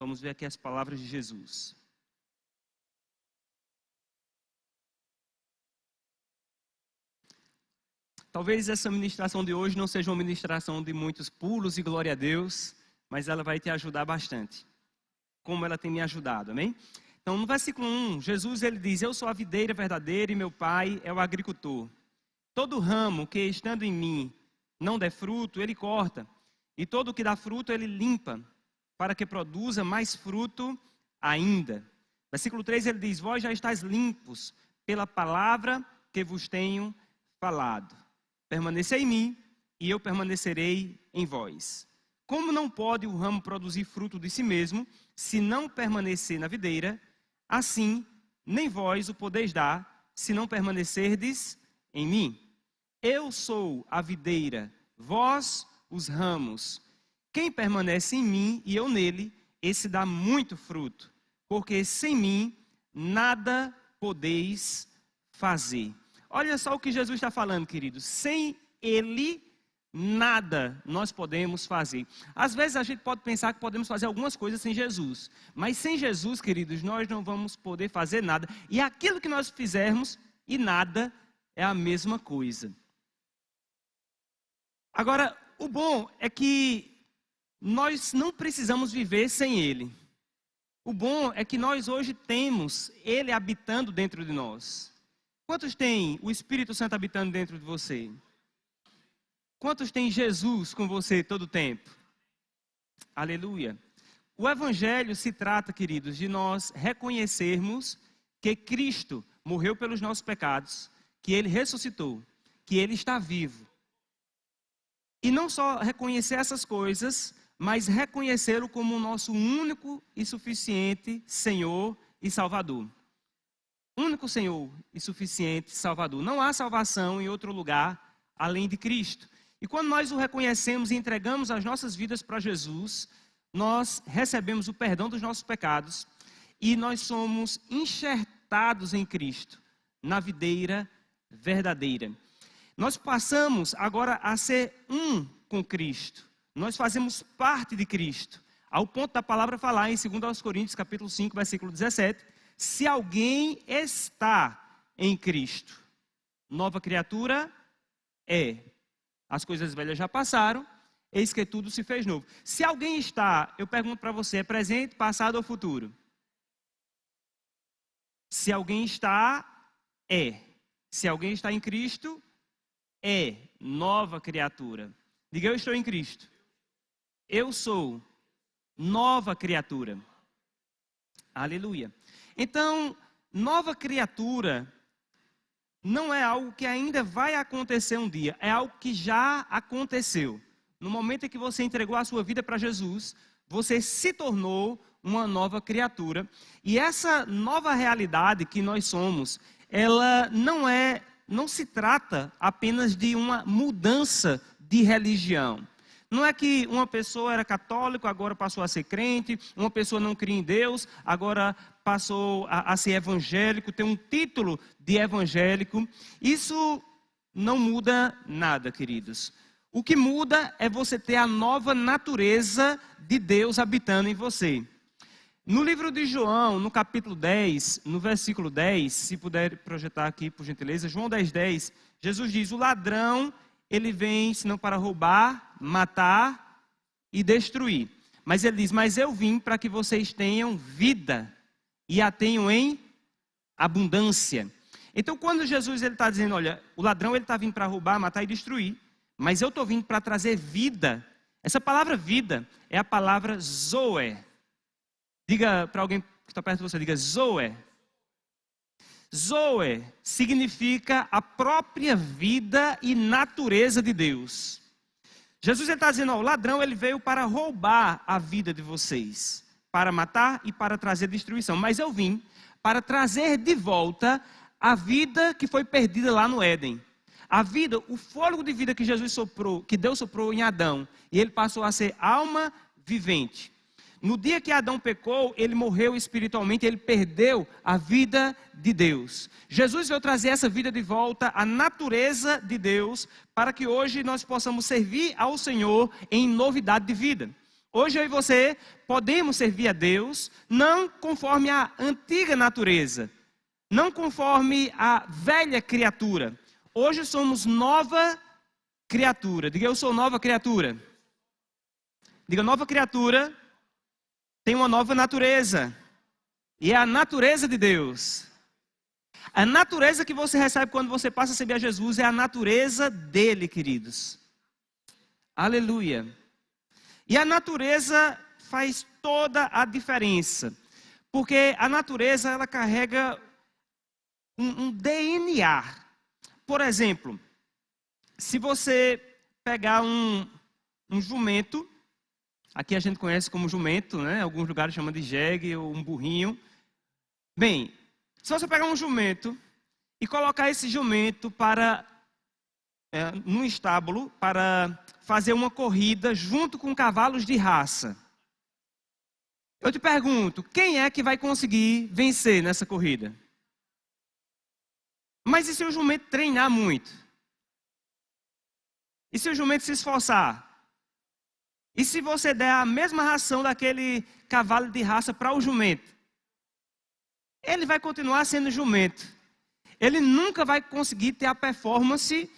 Vamos ver aqui as palavras de Jesus. Talvez essa ministração de hoje não seja uma ministração de muitos pulos e glória a Deus, mas ela vai te ajudar bastante, como ela tem me ajudado, amém? Então, no versículo 1, Jesus ele diz: eu sou a videira verdadeira e meu pai é o agricultor. Todo ramo que estando em mim não der fruto, ele corta, e todo o que dá fruto ele limpa, para que produza mais fruto ainda. Versículo 3 ele diz: vós já estáis limpos pela palavra que vos tenho falado. Permanecei em mim e eu permanecerei em vós. Como não pode o ramo produzir fruto de si mesmo, se não permanecer na videira, assim nem vós o podeis dar, se não permanecerdes em mim. Eu sou a videira, vós os ramos. Quem permanece em mim e eu nele, esse dá muito fruto, porque sem mim nada podeis fazer. Olha só o que Jesus está falando, queridos. Sem Ele, nada nós podemos fazer. Às vezes a gente pode pensar que podemos fazer algumas coisas sem Jesus. Mas sem Jesus, queridos, nós não vamos poder fazer nada. E aquilo que nós fizermos e nada é a mesma coisa. Agora, o bom é que nós não precisamos viver sem Ele. O bom é que nós hoje temos Ele habitando dentro de nós. Quantos têm o Espírito Santo habitando dentro de você? Quantos têm Jesus com você todo o tempo? Aleluia. O Evangelho se trata, queridos, de nós reconhecermos que Cristo morreu pelos nossos pecados, que Ele ressuscitou, que Ele está vivo. E não só reconhecer essas coisas, mas reconhecê-lo como o nosso único e suficiente Senhor e Salvador. Único Senhor e suficiente Salvador. Não há salvação em outro lugar além de Cristo. E quando nós o reconhecemos e entregamos as nossas vidas para Jesus, nós recebemos o perdão dos nossos pecados e nós somos enxertados em Cristo, na videira verdadeira. Nós passamos agora a ser um com Cristo. Nós fazemos parte de Cristo. Ao ponto da palavra falar em 2 Coríntios capítulo 5, versículo 17, se alguém está em Cristo, nova criatura é. As coisas velhas já passaram, eis que tudo se fez novo. Se alguém está, eu pergunto para você, é presente, passado ou futuro? Se alguém está, é. Se alguém está em Cristo, é nova criatura. Diga: eu estou em Cristo. Eu sou nova criatura. Aleluia. Então, nova criatura não é algo que ainda vai acontecer um dia, é algo que já aconteceu. No momento em que você entregou a sua vida para Jesus, você se tornou uma nova criatura. E essa nova realidade que nós somos, ela não se trata apenas de uma mudança de religião. Não é que uma pessoa era católico, agora passou a ser crente, uma pessoa não cria em Deus, agora passou a ser evangélico, tem um título de evangélico. Isso não muda nada, queridos. O que muda é você ter a nova natureza de Deus habitando em você. No livro de João, no capítulo 10, no versículo 10, se puder projetar aqui, por gentileza, João 10:10, Jesus diz: o ladrão, ele vem senão para roubar, matar e destruir. Mas ele diz: mas eu vim para que vocês tenham vida e a tenham em abundância. Então, quando Jesus está dizendo, olha, o ladrão ele está vindo para roubar, matar e destruir, mas eu estou vindo para trazer vida. Essa palavra vida é a palavra Zoe. Diga para alguém que está perto de você, diga Zoe. Zoe significa a própria vida e natureza de Deus. Jesus está dizendo, o ladrão ele veio para roubar a vida de vocês, para matar e para trazer destruição. Mas eu vim para trazer de volta a vida que foi perdida lá no Éden. A vida, o fôlego de vida que Jesus soprou, que Deus soprou em Adão, e ele passou a ser alma vivente. No dia que Adão pecou, ele morreu espiritualmente, ele perdeu a vida de Deus. Jesus veio trazer essa vida de volta, a natureza de Deus, para que hoje nós possamos servir ao Senhor em novidade de vida. Hoje eu e você podemos servir a Deus não conforme a antiga natureza, não conforme a velha criatura. Hoje somos nova criatura. Diga, eu sou nova criatura. Diga, nova criatura tem uma nova natureza. E é a natureza de Deus. A natureza que você recebe quando você passa a servir a Jesus é a natureza dele, queridos. Aleluia. E a natureza faz toda a diferença. Porque a natureza, ela carrega um DNA. Por exemplo, se você pegar um jumento, aqui a gente conhece como jumento, né? Alguns lugares chamam de jegue ou um burrinho. Bem, se você pegar um jumento e colocar esse jumento num estábulo para fazer uma corrida junto com cavalos de raça, eu te pergunto, quem é que vai conseguir vencer nessa corrida? Mas e se o jumento treinar muito? E se o jumento se esforçar? E se você der a mesma ração daquele cavalo de raça para o jumento? Ele vai continuar sendo jumento. Ele nunca vai conseguir ter a performance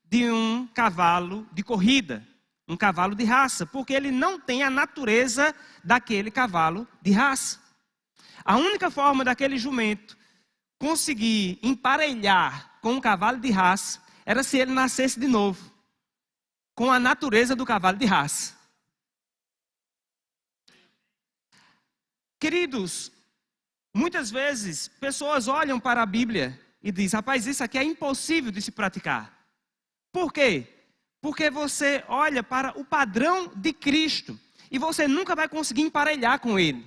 de um cavalo de corrida, um cavalo de raça, porque ele não tem a natureza daquele cavalo de raça. A única forma daquele jumento conseguir emparelhar com um cavalo de raça era se ele nascesse de novo, com a natureza do cavalo de raça. Queridos, muitas vezes pessoas olham para a Bíblia e dizem, rapaz, isso aqui é impossível de se praticar. Por quê? Porque você olha para o padrão de Cristo e você nunca vai conseguir emparelhar com ele.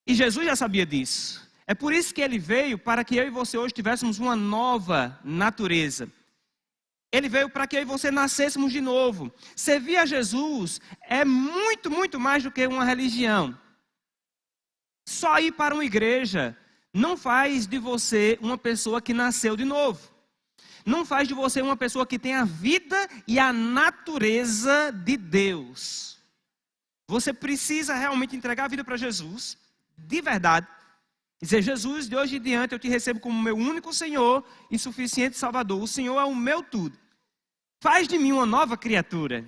E Jesus já sabia disso. É por isso que ele veio para que eu e você hoje tivéssemos uma nova natureza. Ele veio para que eu e você nascêssemos de novo. Servir a Jesus é muito, muito mais do que uma religião. Só ir para uma igreja não faz de você uma pessoa que nasceu de novo. Não faz de você uma pessoa que tem a vida e a natureza de Deus. Você precisa realmente entregar a vida para Jesus, de verdade. Dizer, Jesus, de hoje em diante eu te recebo como meu único Senhor e suficiente Salvador. O Senhor é o meu tudo. Faz de mim uma nova criatura.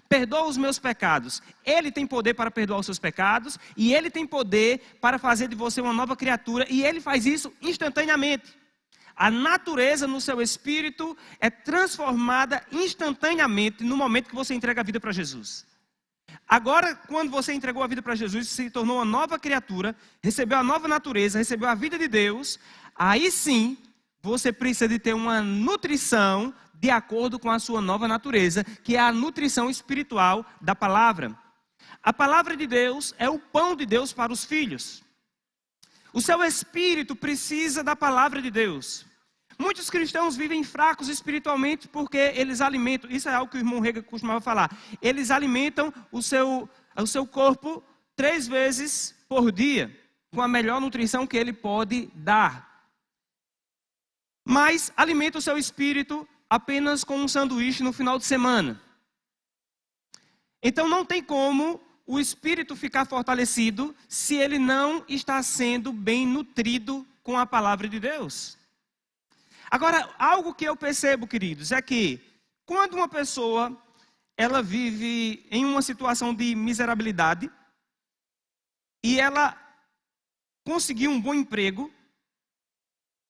Perdoa os meus pecados. Ele tem poder para perdoar os seus pecados. E Ele tem poder para fazer de você uma nova criatura. E Ele faz isso instantaneamente. A natureza no seu espírito é transformada instantaneamente no momento que você entrega a vida para Jesus. Agora, quando você entregou a vida para Jesus, se tornou uma nova criatura, recebeu a nova natureza, recebeu a vida de Deus, aí sim, você precisa de ter uma nutrição de acordo com a sua nova natureza, que é a nutrição espiritual da palavra. A palavra de Deus é o pão de Deus para os filhos. O seu espírito precisa da palavra de Deus. Muitos cristãos vivem fracos espiritualmente porque eles alimentam, isso é algo que o irmão Rega costumava falar, eles alimentam o seu corpo 3 vezes por dia, com a melhor nutrição que ele pode dar. Mas alimenta o seu espírito apenas com um sanduíche no final de semana. Então não tem como o espírito ficar fortalecido se ele não está sendo bem nutrido com a palavra de Deus. Agora, algo que eu percebo, queridos, é que quando uma pessoa ela vive em uma situação de miserabilidade e ela conseguiu um bom emprego,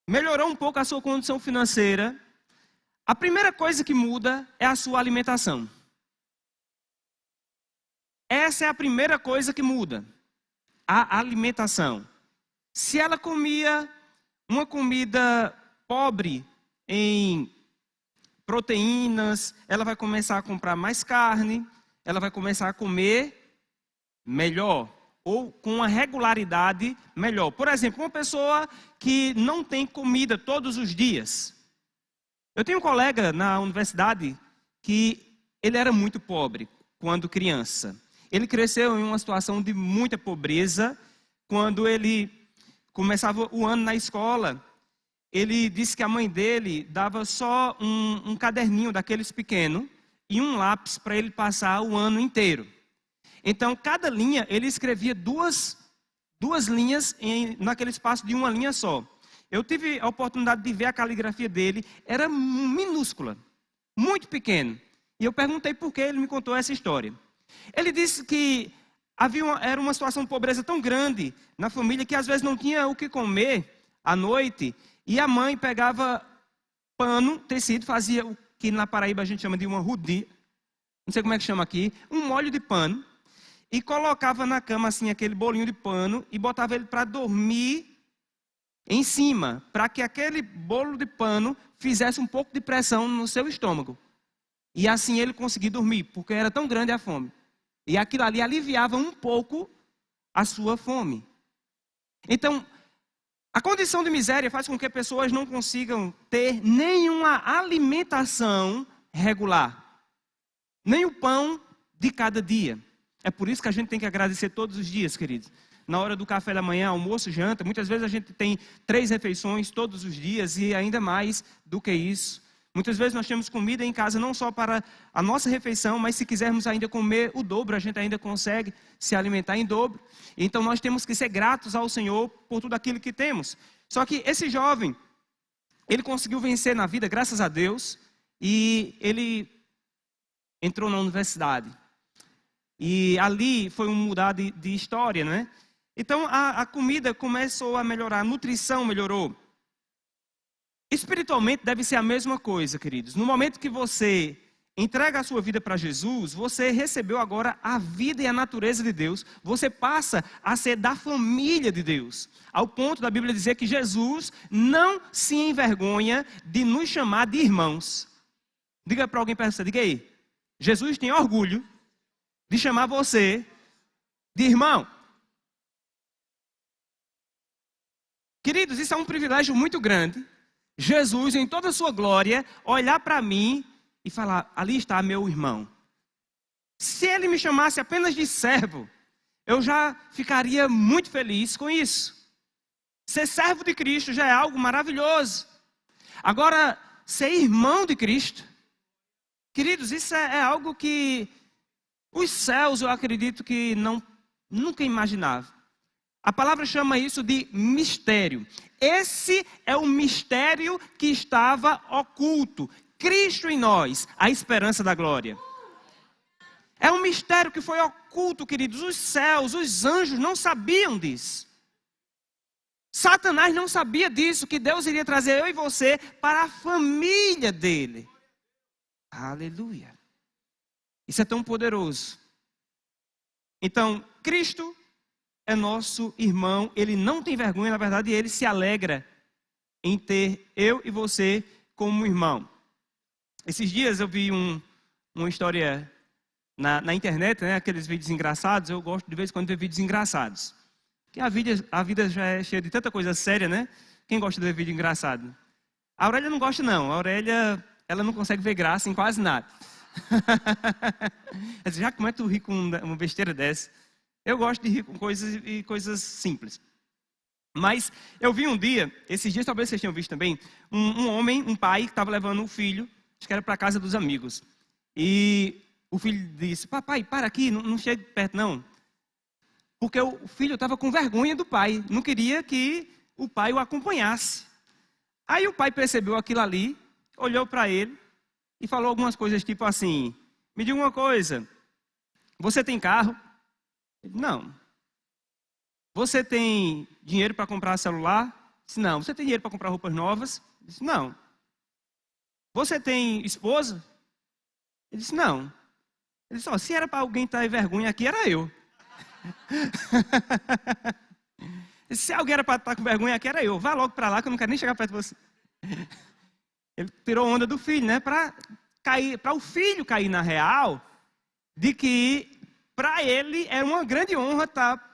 melhorou um pouco a sua condição financeira, a primeira coisa que muda é a sua alimentação. Essa é a primeira coisa que muda, a alimentação. Se ela comia uma comida pobre em proteínas, ela vai começar a comprar mais carne, ela vai começar a comer melhor, ou com uma regularidade melhor. Por exemplo, uma pessoa que não tem comida todos os dias. Eu tenho um colega na universidade que ele era muito pobre quando criança. Ele cresceu em uma situação de muita pobreza. Quando ele começava o ano na escola, ele disse que a mãe dele dava só um caderninho daqueles pequenos e um lápis para ele passar o ano inteiro. Então, cada linha, ele escrevia duas linhas naquele espaço de uma linha só. Eu tive a oportunidade de ver a caligrafia dele, era minúscula, muito pequeno. E eu perguntei por que ele me contou essa história. Ele disse que era uma situação de pobreza tão grande na família que às vezes não tinha o que comer à noite. E a mãe pegava pano, tecido, fazia o que na Paraíba a gente chama de uma rudi, não sei como é que chama aqui, um molho de pano. E colocava na cama assim aquele bolinho de pano e botava ele para dormir em cima, para que aquele bolo de pano fizesse um pouco de pressão no seu estômago. E assim ele conseguia dormir, porque era tão grande a fome. E aquilo ali aliviava um pouco a sua fome. Então, a condição de miséria faz com que pessoas não consigam ter nenhuma alimentação regular. Nem o pão de cada dia. É por isso que a gente tem que agradecer todos os dias, queridos. Na hora do café da manhã, almoço, janta, muitas vezes a gente tem 3 refeições todos os dias e ainda mais do que isso. Muitas vezes nós temos comida em casa não só para a nossa refeição, mas se quisermos ainda comer o dobro, a gente ainda consegue se alimentar em dobro. Então nós temos que ser gratos ao Senhor por tudo aquilo que temos. Só que esse jovem, ele conseguiu vencer na vida, graças a Deus, e ele entrou na universidade. E ali foi um mudar de história, né? Então a comida começou a melhorar, a nutrição melhorou. Espiritualmente deve ser a mesma coisa, queridos. No momento que você entrega a sua vida para Jesus, você recebeu agora a vida e a natureza de Deus. Você passa a ser da família de Deus. Ao ponto da Bíblia dizer que Jesus não se envergonha de nos chamar de irmãos. Diga para alguém perto de você, diga aí. Jesus tem orgulho de chamar você de irmão. Queridos, isso é um privilégio muito grande. Jesus, em toda a sua glória, olhar para mim e falar, ali está meu irmão. Se ele me chamasse apenas de servo, eu já ficaria muito feliz com isso. Ser servo de Cristo já é algo maravilhoso. Agora, ser irmão de Cristo, queridos, isso é algo que os céus, eu acredito que nunca imaginava. A palavra chama isso de mistério. Esse é o mistério que estava oculto. Cristo em nós, a esperança da glória. É um mistério que foi oculto, queridos. Os céus, os anjos não sabiam disso. Satanás não sabia disso, que Deus iria trazer eu e você para a família dele. Aleluia. Isso é tão poderoso. Então, Cristo é nosso irmão, ele não tem vergonha, na verdade ele se alegra em ter eu e você como irmão. Esses dias eu vi uma história na internet, né, aqueles vídeos engraçados. Eu gosto de vez em quando de ver vídeos engraçados. Porque a vida já é cheia de tanta coisa séria, né? Quem gosta de ver vídeo engraçado? A Aurélia não gosta não, a Aurélia ela não consegue ver graça em quase nada. Já como é que tu ri com uma besteira dessa? Eu gosto de rir com coisas simples. Mas eu vi um dia, esses dias talvez vocês tenham visto também, um pai que estava levando um filho, acho que era para a casa dos amigos. E o filho disse, papai, para aqui, não chegue perto não. Porque o filho estava com vergonha do pai, não queria que o pai o acompanhasse. Aí o pai percebeu aquilo ali, olhou para ele e falou algumas coisas tipo assim, me diga uma coisa, você tem carro? Não. Você tem dinheiro para comprar celular? Disse, não. Você tem dinheiro para comprar roupas novas? Disse, não. Você tem esposa? Ele disse, não. Ele disse, se era para alguém estar em vergonha aqui, era eu. Se alguém era para estar com vergonha aqui, era eu. Vá logo para lá que eu não quero nem chegar perto de você. Ele tirou onda do filho, né? Para o filho cair na real de que para ele é uma grande honra estar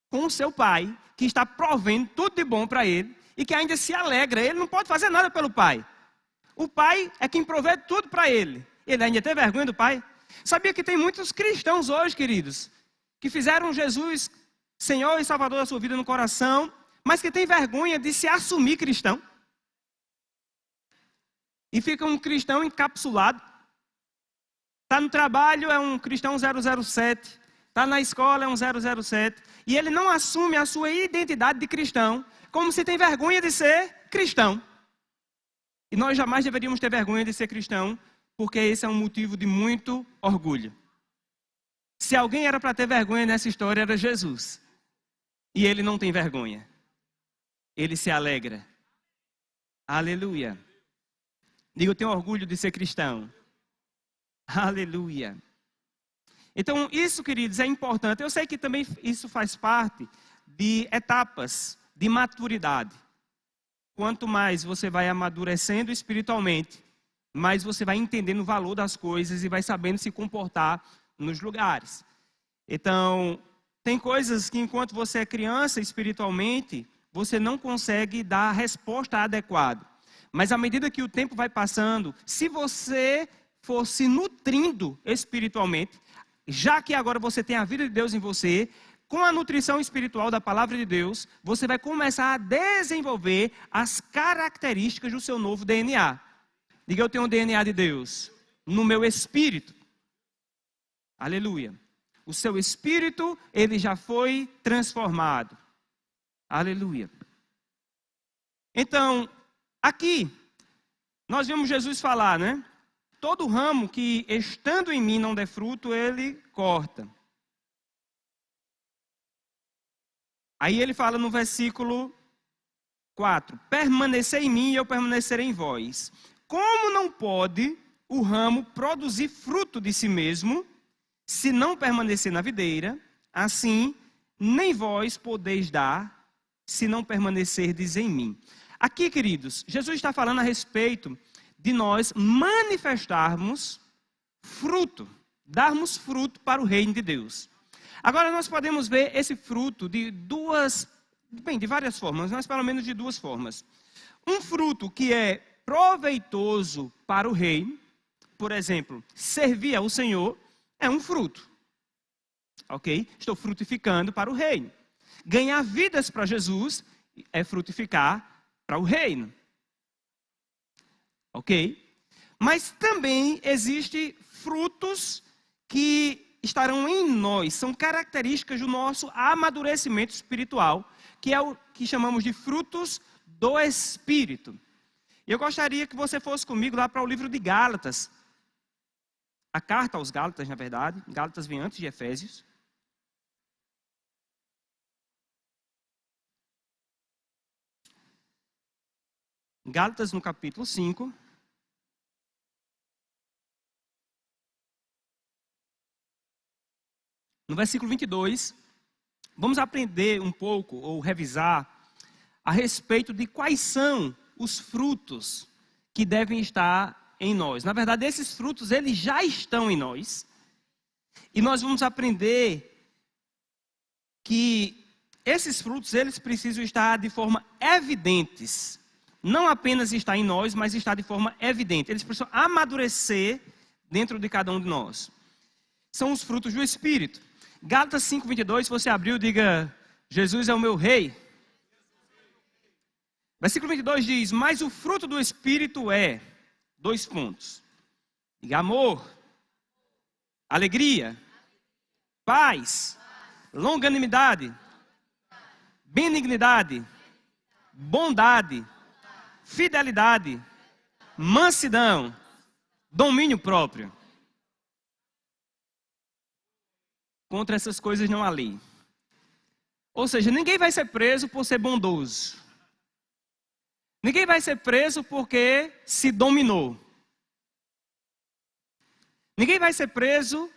com o seu pai, que está provendo tudo de bom para ele e que ainda se alegra. Ele não pode fazer nada pelo pai. O pai é quem provê tudo para ele. Ele ainda tem vergonha do pai? Sabia que tem muitos cristãos hoje, queridos, que fizeram Jesus Senhor e Salvador da sua vida no coração, mas que tem vergonha de se assumir cristão? E fica um cristão encapsulado. Está no trabalho, é um cristão 007. está na escola, é um 007, e ele não assume a sua identidade de cristão, como se tem vergonha de ser cristão. E nós jamais deveríamos ter vergonha de ser cristão, porque esse é um motivo de muito orgulho. Se alguém era para ter vergonha nessa história, era Jesus. E ele não tem vergonha. Ele se alegra. Aleluia. Digo, eu tenho orgulho de ser cristão. Aleluia. Então, isso, queridos, é importante. Eu sei que também isso faz parte de etapas de maturidade. Quanto mais você vai amadurecendo espiritualmente, mais você vai entendendo o valor das coisas e vai sabendo se comportar nos lugares. Então, tem coisas que enquanto você é criança espiritualmente, você não consegue dar a resposta adequada. Mas à medida que o tempo vai passando, se você for se nutrindo espiritualmente, já que agora você tem a vida de Deus em você, com a nutrição espiritual da palavra de Deus, você vai começar a desenvolver as características do seu novo DNA. Diga, eu tenho o DNA de Deus no meu espírito. Aleluia. O seu espírito, ele já foi transformado. Aleluia. Então, aqui, nós vemos Jesus falar, né? Todo ramo que estando em mim não der fruto, ele corta. Aí ele fala no versículo 4. Permanecer em mim e eu permanecerei em vós. Como não pode o ramo produzir fruto de si mesmo, se não permanecer na videira, assim nem vós podeis dar, se não permanecerdes em mim. Aqui, queridos, Jesus está falando a respeito de nós manifestarmos fruto, darmos fruto para o reino de Deus. Agora, nós podemos ver esse fruto de várias formas, mas pelo menos de duas formas. Um fruto que é proveitoso para o reino, por exemplo, servir ao Senhor, é um fruto. Ok? Estou frutificando para o reino. Ganhar vidas para Jesus é frutificar para o reino. Ok? Mas também existem frutos que estarão em nós, são características do nosso amadurecimento espiritual, que é o que chamamos de frutos do Espírito. Eu gostaria que você fosse comigo lá para o livro de Gálatas. A carta aos Gálatas, na verdade. Gálatas vem antes de Efésios. Gálatas no capítulo 5. No versículo 22, vamos aprender um pouco, ou revisar, a respeito de quais são os frutos que devem estar em nós. Na verdade, esses frutos, eles já estão em nós. E nós vamos aprender que esses frutos, eles precisam estar de forma evidentes. Não apenas estar em nós, mas estar de forma evidente. Eles precisam amadurecer dentro de cada um de nós. São os frutos do Espírito. Gálatas 5:22, se você abriu, diga, Jesus é o meu rei. Versículo 22 diz, mas o fruto do Espírito é, diga, amor, alegria, paz, longanimidade, benignidade, bondade, fidelidade, mansidão, domínio próprio. Contra essas coisas não há lei. Ou seja, ninguém vai ser preso por ser bondoso. Ninguém vai ser preso porque se dominou. Ninguém vai ser preso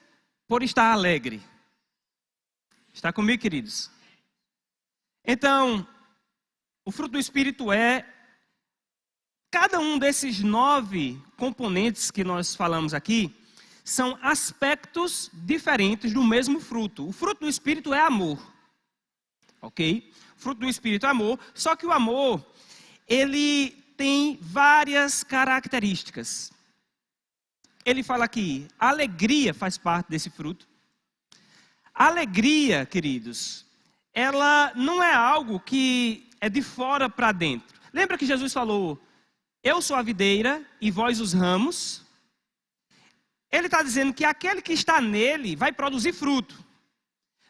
por estar alegre. Está comigo, queridos? Então, o fruto do Espírito é cada um desses 9 componentes que nós falamos aqui, são aspectos diferentes do mesmo fruto. O fruto do Espírito é amor. Ok? O fruto do Espírito é amor. Só que o amor, ele tem várias características. Ele fala aqui, a alegria faz parte desse fruto. A alegria, queridos, ela não é algo que é de fora para dentro. Lembra que Jesus falou, eu sou a videira e vós os ramos? Ele está dizendo que aquele que está nele vai produzir fruto.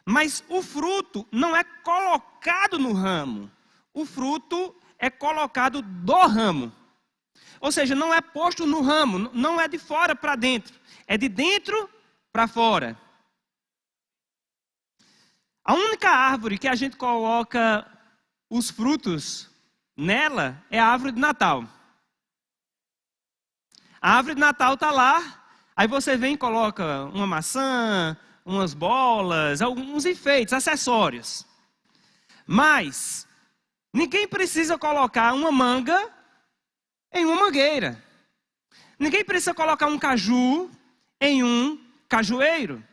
Mas o fruto não é colocado no ramo. O fruto é colocado do ramo. Ou seja, não é posto no ramo, não é de fora para dentro. É de dentro para fora. A única árvore que a gente coloca os frutos nela é a árvore de Natal. A árvore de Natal está lá, aí você vem e coloca uma maçã, umas bolas, alguns enfeites, acessórios. Mas ninguém precisa colocar uma manga em uma mangueira. Ninguém precisa colocar um caju em um cajueiro.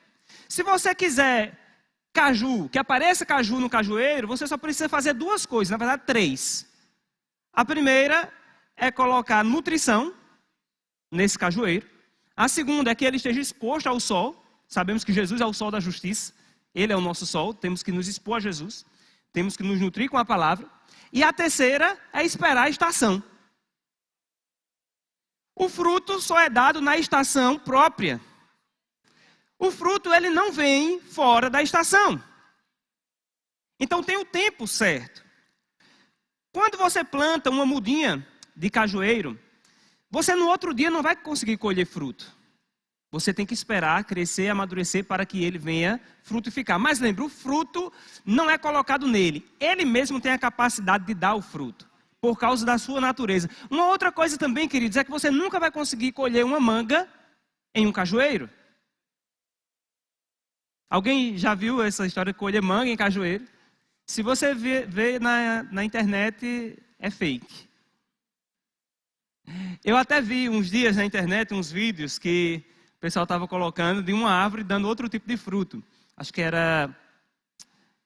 Se você quiser caju, que apareça caju no cajueiro, você só precisa fazer duas coisas, na verdade 3. A primeira é colocar nutrição nesse cajueiro. A segunda é que ele esteja exposto ao sol. Sabemos que Jesus é o sol da justiça. Ele é o nosso sol, temos que nos expor a Jesus. Temos que nos nutrir com a palavra. E a terceira é esperar a estação. O fruto só é dado na estação própria. O fruto, ele não vem fora da estação. Então tem o tempo certo. Quando você planta uma mudinha de cajueiro, você no outro dia não vai conseguir colher fruto. Você tem que esperar crescer, amadurecer para que ele venha frutificar. Mas lembre, o fruto não é colocado nele. Ele mesmo tem a capacidade de dar o fruto, por causa da sua natureza. Uma outra coisa também, queridos, é que você nunca vai conseguir colher uma manga em um cajueiro. Alguém já viu essa história de colher manga em cajueiro? Se você vê na internet, é fake. Eu até vi uns dias na internet uns vídeos que o pessoal estava colocando de uma árvore dando outro tipo de fruto. Acho que era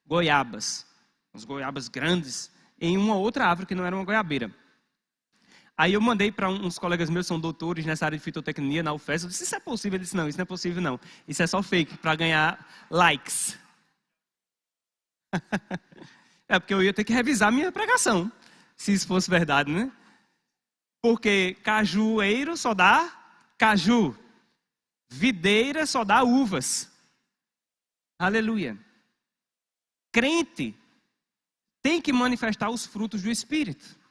goiabas. As goiabas grandes em uma outra árvore que não era uma goiabeira. Aí eu mandei para uns colegas meus que são doutores nessa área de fitotecnia na UFES. Eu disse, isso é possível? Ele disse, não, isso não é possível não. Isso é só fake para ganhar likes. É porque eu ia ter que revisar minha pregação, se isso fosse verdade, né? Porque cajueiro só dá caju. Videira só dá uvas. Aleluia. Crente tem que manifestar os frutos do Espírito.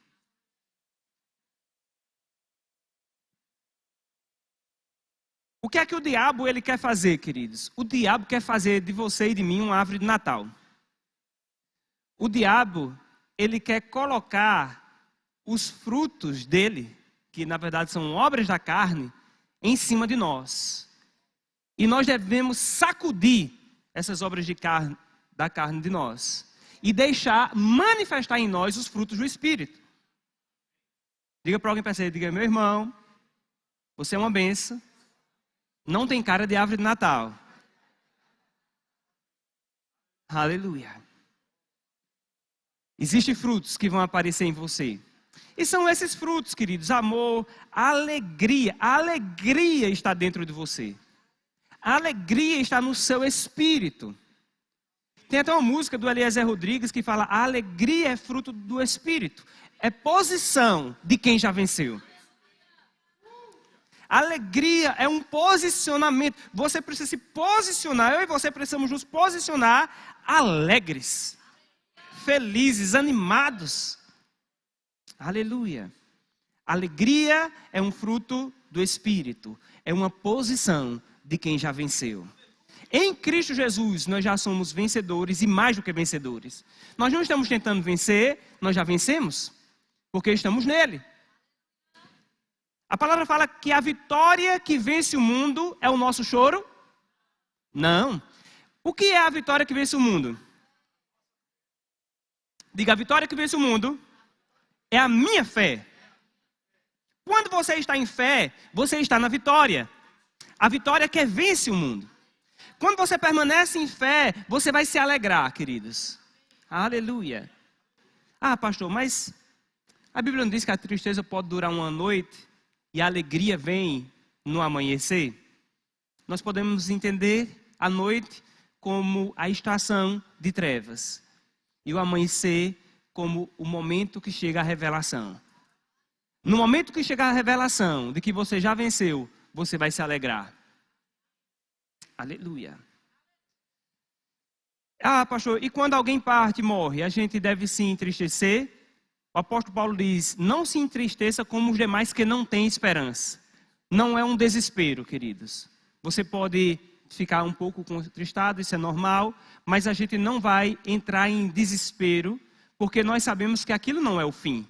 O que é que o diabo ele quer fazer, queridos? O diabo quer fazer de você e de mim uma árvore de Natal. O diabo, ele quer colocar os frutos dele, que na verdade são obras da carne, em cima de nós. E nós devemos sacudir essas obras da carne de nós. E deixar manifestar em nós os frutos do Espírito. Diga para alguém perto, diga, meu irmão, você é uma bênção. Não tem cara de árvore de Natal. Aleluia. Existem frutos que vão aparecer em você. E são esses frutos, queridos, amor, alegria. A alegria está dentro de você. A alegria está no seu espírito. Tem até uma música do Eliezer Rodrigues que fala, a alegria é fruto do espírito. É posição de quem já venceu. Alegria é um posicionamento. Você precisa se posicionar. Eu e você precisamos nos posicionar alegres, felizes, animados. Aleluia. Alegria é um fruto do Espírito. É uma posição de quem já venceu. Em Cristo Jesus, nós já somos vencedores e mais do que vencedores. Nós não estamos tentando vencer, nós já vencemos, porque estamos nele. A palavra fala que a vitória que vence o mundo é o nosso choro? Não. O que é a vitória que vence o mundo? Diga, a vitória que vence o mundo é a minha fé. Quando você está em fé, você está na vitória. A vitória que vence o mundo. Quando você permanece em fé, você vai se alegrar, queridos. Aleluia. Ah, pastor, mas a Bíblia não diz que a tristeza pode durar uma noite? E a alegria vem no amanhecer? Nós podemos entender a noite como a estação de trevas. E o amanhecer como o momento que chega a revelação. No momento que chegar a revelação de que você já venceu, você vai se alegrar. Aleluia. Ah, pastor, e quando alguém parte e morre, a gente deve se entristecer? O apóstolo Paulo diz, não se entristeça como os demais que não têm esperança. Não é um desespero, queridos. Você pode ficar um pouco contristado, isso é normal, mas a gente não vai entrar em desespero, porque nós sabemos que aquilo não é o fim.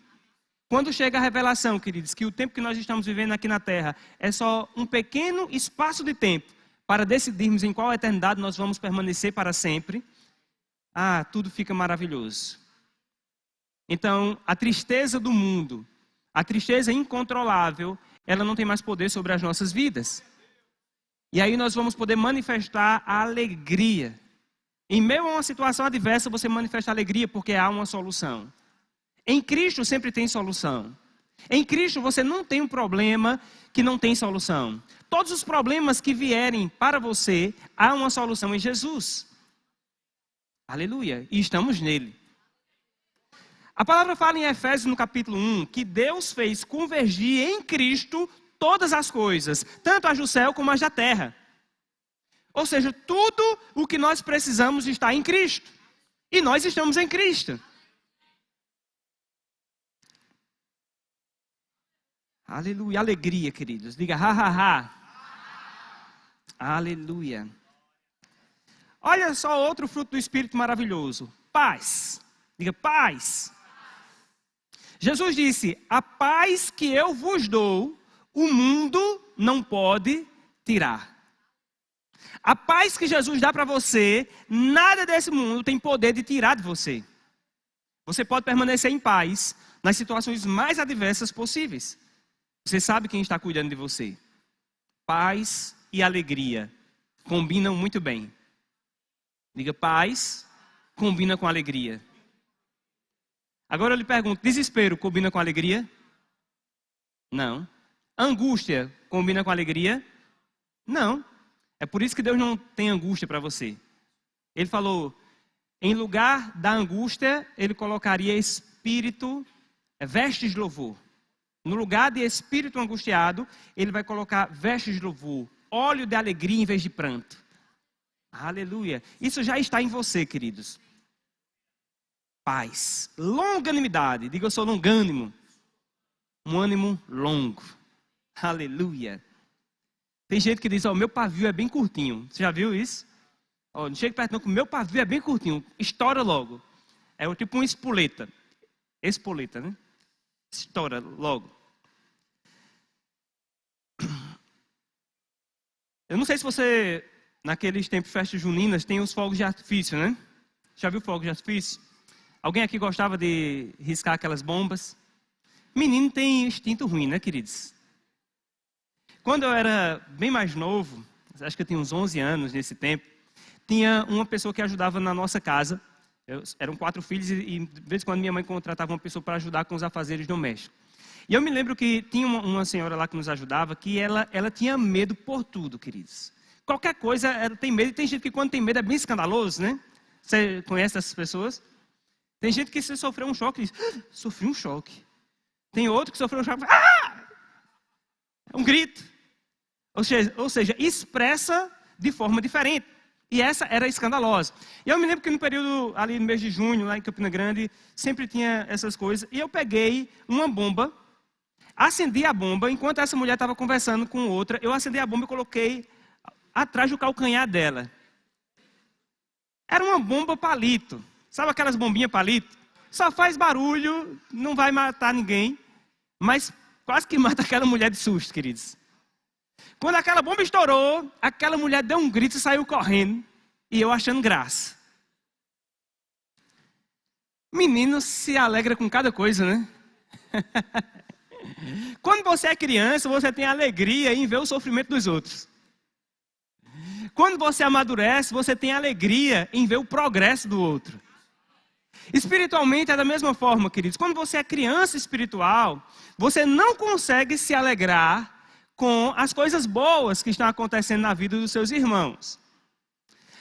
Quando chega a revelação, queridos, que o tempo que nós estamos vivendo aqui na Terra é só um pequeno espaço de tempo para decidirmos em qual eternidade nós vamos permanecer para sempre, tudo fica maravilhoso. Então, a tristeza do mundo, a tristeza incontrolável, ela não tem mais poder sobre as nossas vidas. E aí nós vamos poder manifestar a alegria. Em meio a uma situação adversa, você manifesta alegria porque há uma solução. Em Cristo sempre tem solução. Em Cristo você não tem um problema que não tem solução. Todos os problemas que vierem para você, há uma solução em Jesus. Aleluia. E estamos nele. A palavra fala em Efésios no capítulo 1, que Deus fez convergir em Cristo todas as coisas, tanto as do céu como as da terra. Ou seja, tudo o que nós precisamos está em Cristo. E nós estamos em Cristo. Aleluia, alegria, queridos. Diga, ha, ha, ha. Aleluia. Olha só outro fruto do Espírito maravilhoso. Paz. Diga, paz. Jesus disse, a paz que eu vos dou, o mundo não pode tirar. A paz que Jesus dá para você, nada desse mundo tem poder de tirar de você. Você pode permanecer em paz nas situações mais adversas possíveis. Você sabe quem está cuidando de você. Paz e alegria combinam muito bem. Diga, paz combina com alegria. Agora eu lhe pergunto, desespero combina com alegria? Não. Angústia combina com alegria? Não. É por isso que Deus não tem angústia para você. Ele falou, em lugar da angústia, ele colocaria espírito, vestes de louvor. No lugar de espírito angustiado, ele vai colocar vestes de louvor, óleo de alegria em vez de pranto. Aleluia. Isso já está em você, queridos. Paz, longanimidade, diga eu sou longânimo, um ânimo longo, aleluia. Tem gente que diz, meu pavio é bem curtinho, você já viu isso? Não chega perto não, que o meu pavio é bem curtinho, estoura logo, é tipo uma espoleta, né? Estoura logo. Eu não sei se você, naqueles tempos de festas juninas, tem os fogos de artifício, né? Já viu fogos de artifício? Alguém aqui gostava de riscar aquelas bombas? Menino tem instinto ruim, né, queridos? Quando eu era bem mais novo, acho que eu tinha uns 11 anos nesse tempo, tinha uma pessoa que ajudava na nossa casa. Eram 4 filhos e de vez em quando minha mãe contratava uma pessoa para ajudar com os afazeres domésticos. E eu me lembro que tinha uma senhora lá que nos ajudava, que ela tinha medo por tudo, queridos. Qualquer coisa ela tem medo, e tem gente que quando tem medo é bem escandaloso, né? Você conhece essas pessoas? Tem gente que se sofreu um choque, diz, sofri um choque. Tem outro que sofreu um choque, é um grito. Ou seja, expressa de forma diferente. E essa era escandalosa. E eu me lembro que no período, ali no mês de junho, lá em Campina Grande, sempre tinha essas coisas. E eu peguei uma bomba, acendi a bomba, enquanto essa mulher estava conversando com outra, eu acendi a bomba e coloquei atrás do calcanhar dela. Era uma bomba palito. Sabe aquelas bombinhas palito? Só faz barulho, não vai matar ninguém, mas quase que mata aquela mulher de susto, queridos. Quando aquela bomba estourou, aquela mulher deu um grito e saiu correndo, e eu achando graça. Menino se alegra com cada coisa, né? Quando você é criança, você tem alegria em ver o sofrimento dos outros. Quando você amadurece, você tem alegria em ver o progresso do outro. Espiritualmente é da mesma forma, queridos. Quando você é criança espiritual, você não consegue se alegrar com as coisas boas que estão acontecendo na vida dos seus irmãos.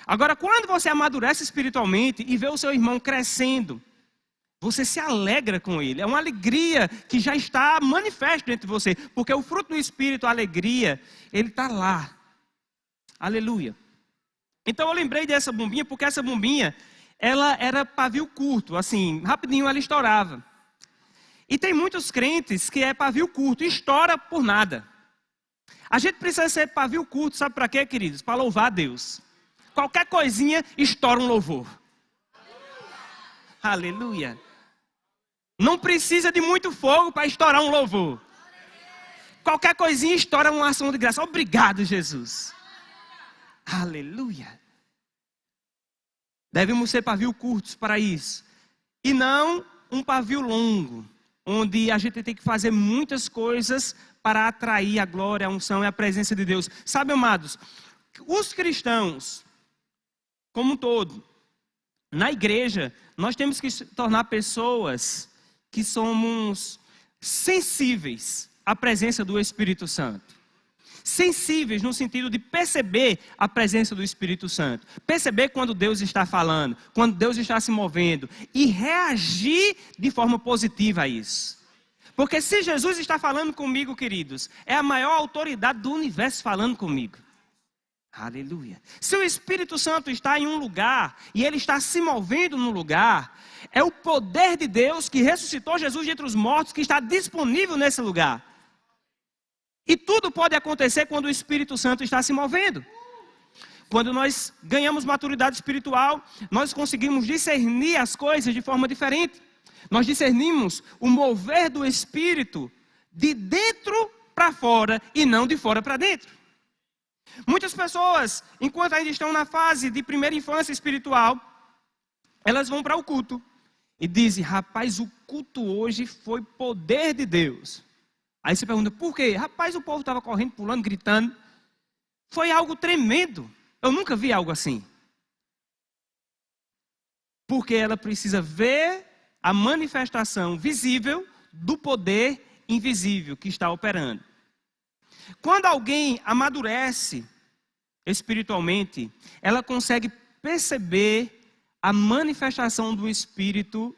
Agora, quando você amadurece espiritualmente e vê o seu irmão crescendo, você se alegra com ele. É uma alegria que já está manifesta dentro de você, porque o fruto do Espírito, a alegria, ele está lá. Aleluia. Então eu lembrei dessa bombinha, porque essa bombinha, ela era pavio curto, assim, rapidinho ela estourava. E tem muitos crentes que é pavio curto, estoura por nada. A gente precisa ser pavio curto, sabe para quê, queridos? Para louvar a Deus. Qualquer coisinha estoura um louvor. Aleluia. Não precisa de muito fogo para estourar um louvor. Qualquer coisinha estoura uma ação de graça. Obrigado, Jesus. Aleluia. Devemos ser pavio curtos para isso. E não um pavio longo, onde a gente tem que fazer muitas coisas para atrair a glória, a unção e a presença de Deus. Sabe, amados, os cristãos, como um todo, na igreja, nós temos que se tornar pessoas que somos sensíveis à presença do Espírito Santo. Sensíveis no sentido de perceber a presença do Espírito Santo. Perceber quando Deus está falando, quando Deus está se movendo. E reagir de forma positiva a isso. Porque se Jesus está falando comigo, queridos, é a maior autoridade do universo falando comigo. Aleluia. Se o Espírito Santo está em um lugar e ele está se movendo no lugar, é o poder de Deus que ressuscitou Jesus de entre os mortos que está disponível nesse lugar. E tudo pode acontecer quando o Espírito Santo está se movendo. Quando nós ganhamos maturidade espiritual, nós conseguimos discernir as coisas de forma diferente. Nós discernimos o mover do Espírito de dentro para fora e não de fora para dentro. Muitas pessoas, enquanto ainda estão na fase de primeira infância espiritual, elas vão para o culto e dizem: rapaz, o culto hoje foi poder de Deus. Aí você pergunta, por quê? Rapaz, o povo estava correndo, pulando, gritando. Foi algo tremendo. Eu nunca vi algo assim. Porque ela precisa ver a manifestação visível do poder invisível que está operando. Quando alguém amadurece espiritualmente, ela consegue perceber a manifestação do Espírito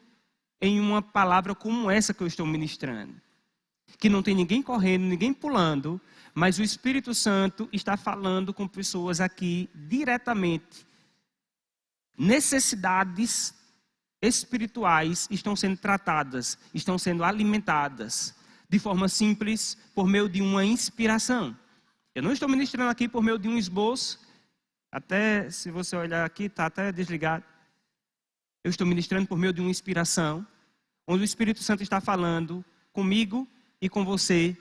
em uma palavra como essa que eu estou ministrando. Que não tem ninguém correndo, ninguém pulando, mas o Espírito Santo está falando com pessoas aqui diretamente. Necessidades espirituais estão sendo tratadas, estão sendo alimentadas de forma simples por meio de uma inspiração. Eu não estou ministrando aqui por meio de um esboço, até se você olhar aqui, está até desligado. Eu estou ministrando por meio de uma inspiração, onde o Espírito Santo está falando comigo e com você,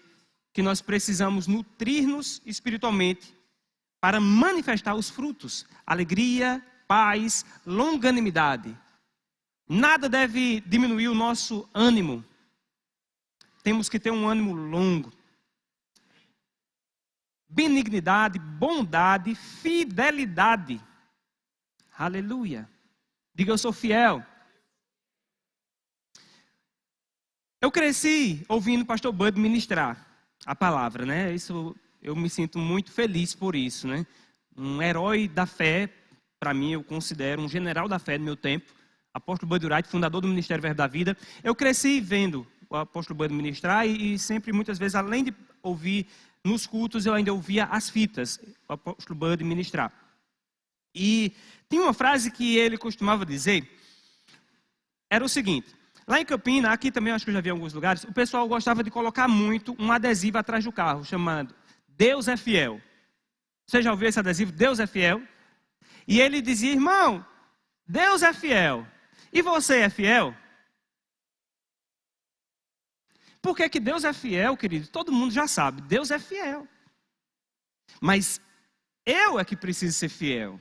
que nós precisamos nutrir-nos espiritualmente para manifestar os frutos, alegria, paz, longanimidade. Nada deve diminuir o nosso ânimo. Temos que ter um ânimo longo. Benignidade, bondade, fidelidade. Aleluia. Diga, eu sou fiel. Eu cresci ouvindo o pastor Bud ministrar a palavra, né? Isso, eu me sinto muito feliz por isso, né? Um herói da fé, para mim, eu considero um general da fé no meu tempo. Apóstolo Bud Wright, fundador do Ministério Verbo da Vida. Eu cresci vendo o apóstolo Bud ministrar e sempre, muitas vezes, além de ouvir nos cultos, eu ainda ouvia as fitas, o apóstolo Bud ministrar. E tinha uma frase que ele costumava dizer, era o seguinte: lá em Campina, aqui também acho que eu já vi em alguns lugares, o pessoal gostava de colocar muito um adesivo atrás do carro, chamando Deus é fiel. Você já ouviu esse adesivo? Deus é fiel. E ele dizia, irmão, Deus é fiel. E você é fiel? Por que Deus é fiel, querido? Todo mundo já sabe, Deus é fiel. Mas eu é que preciso ser fiel.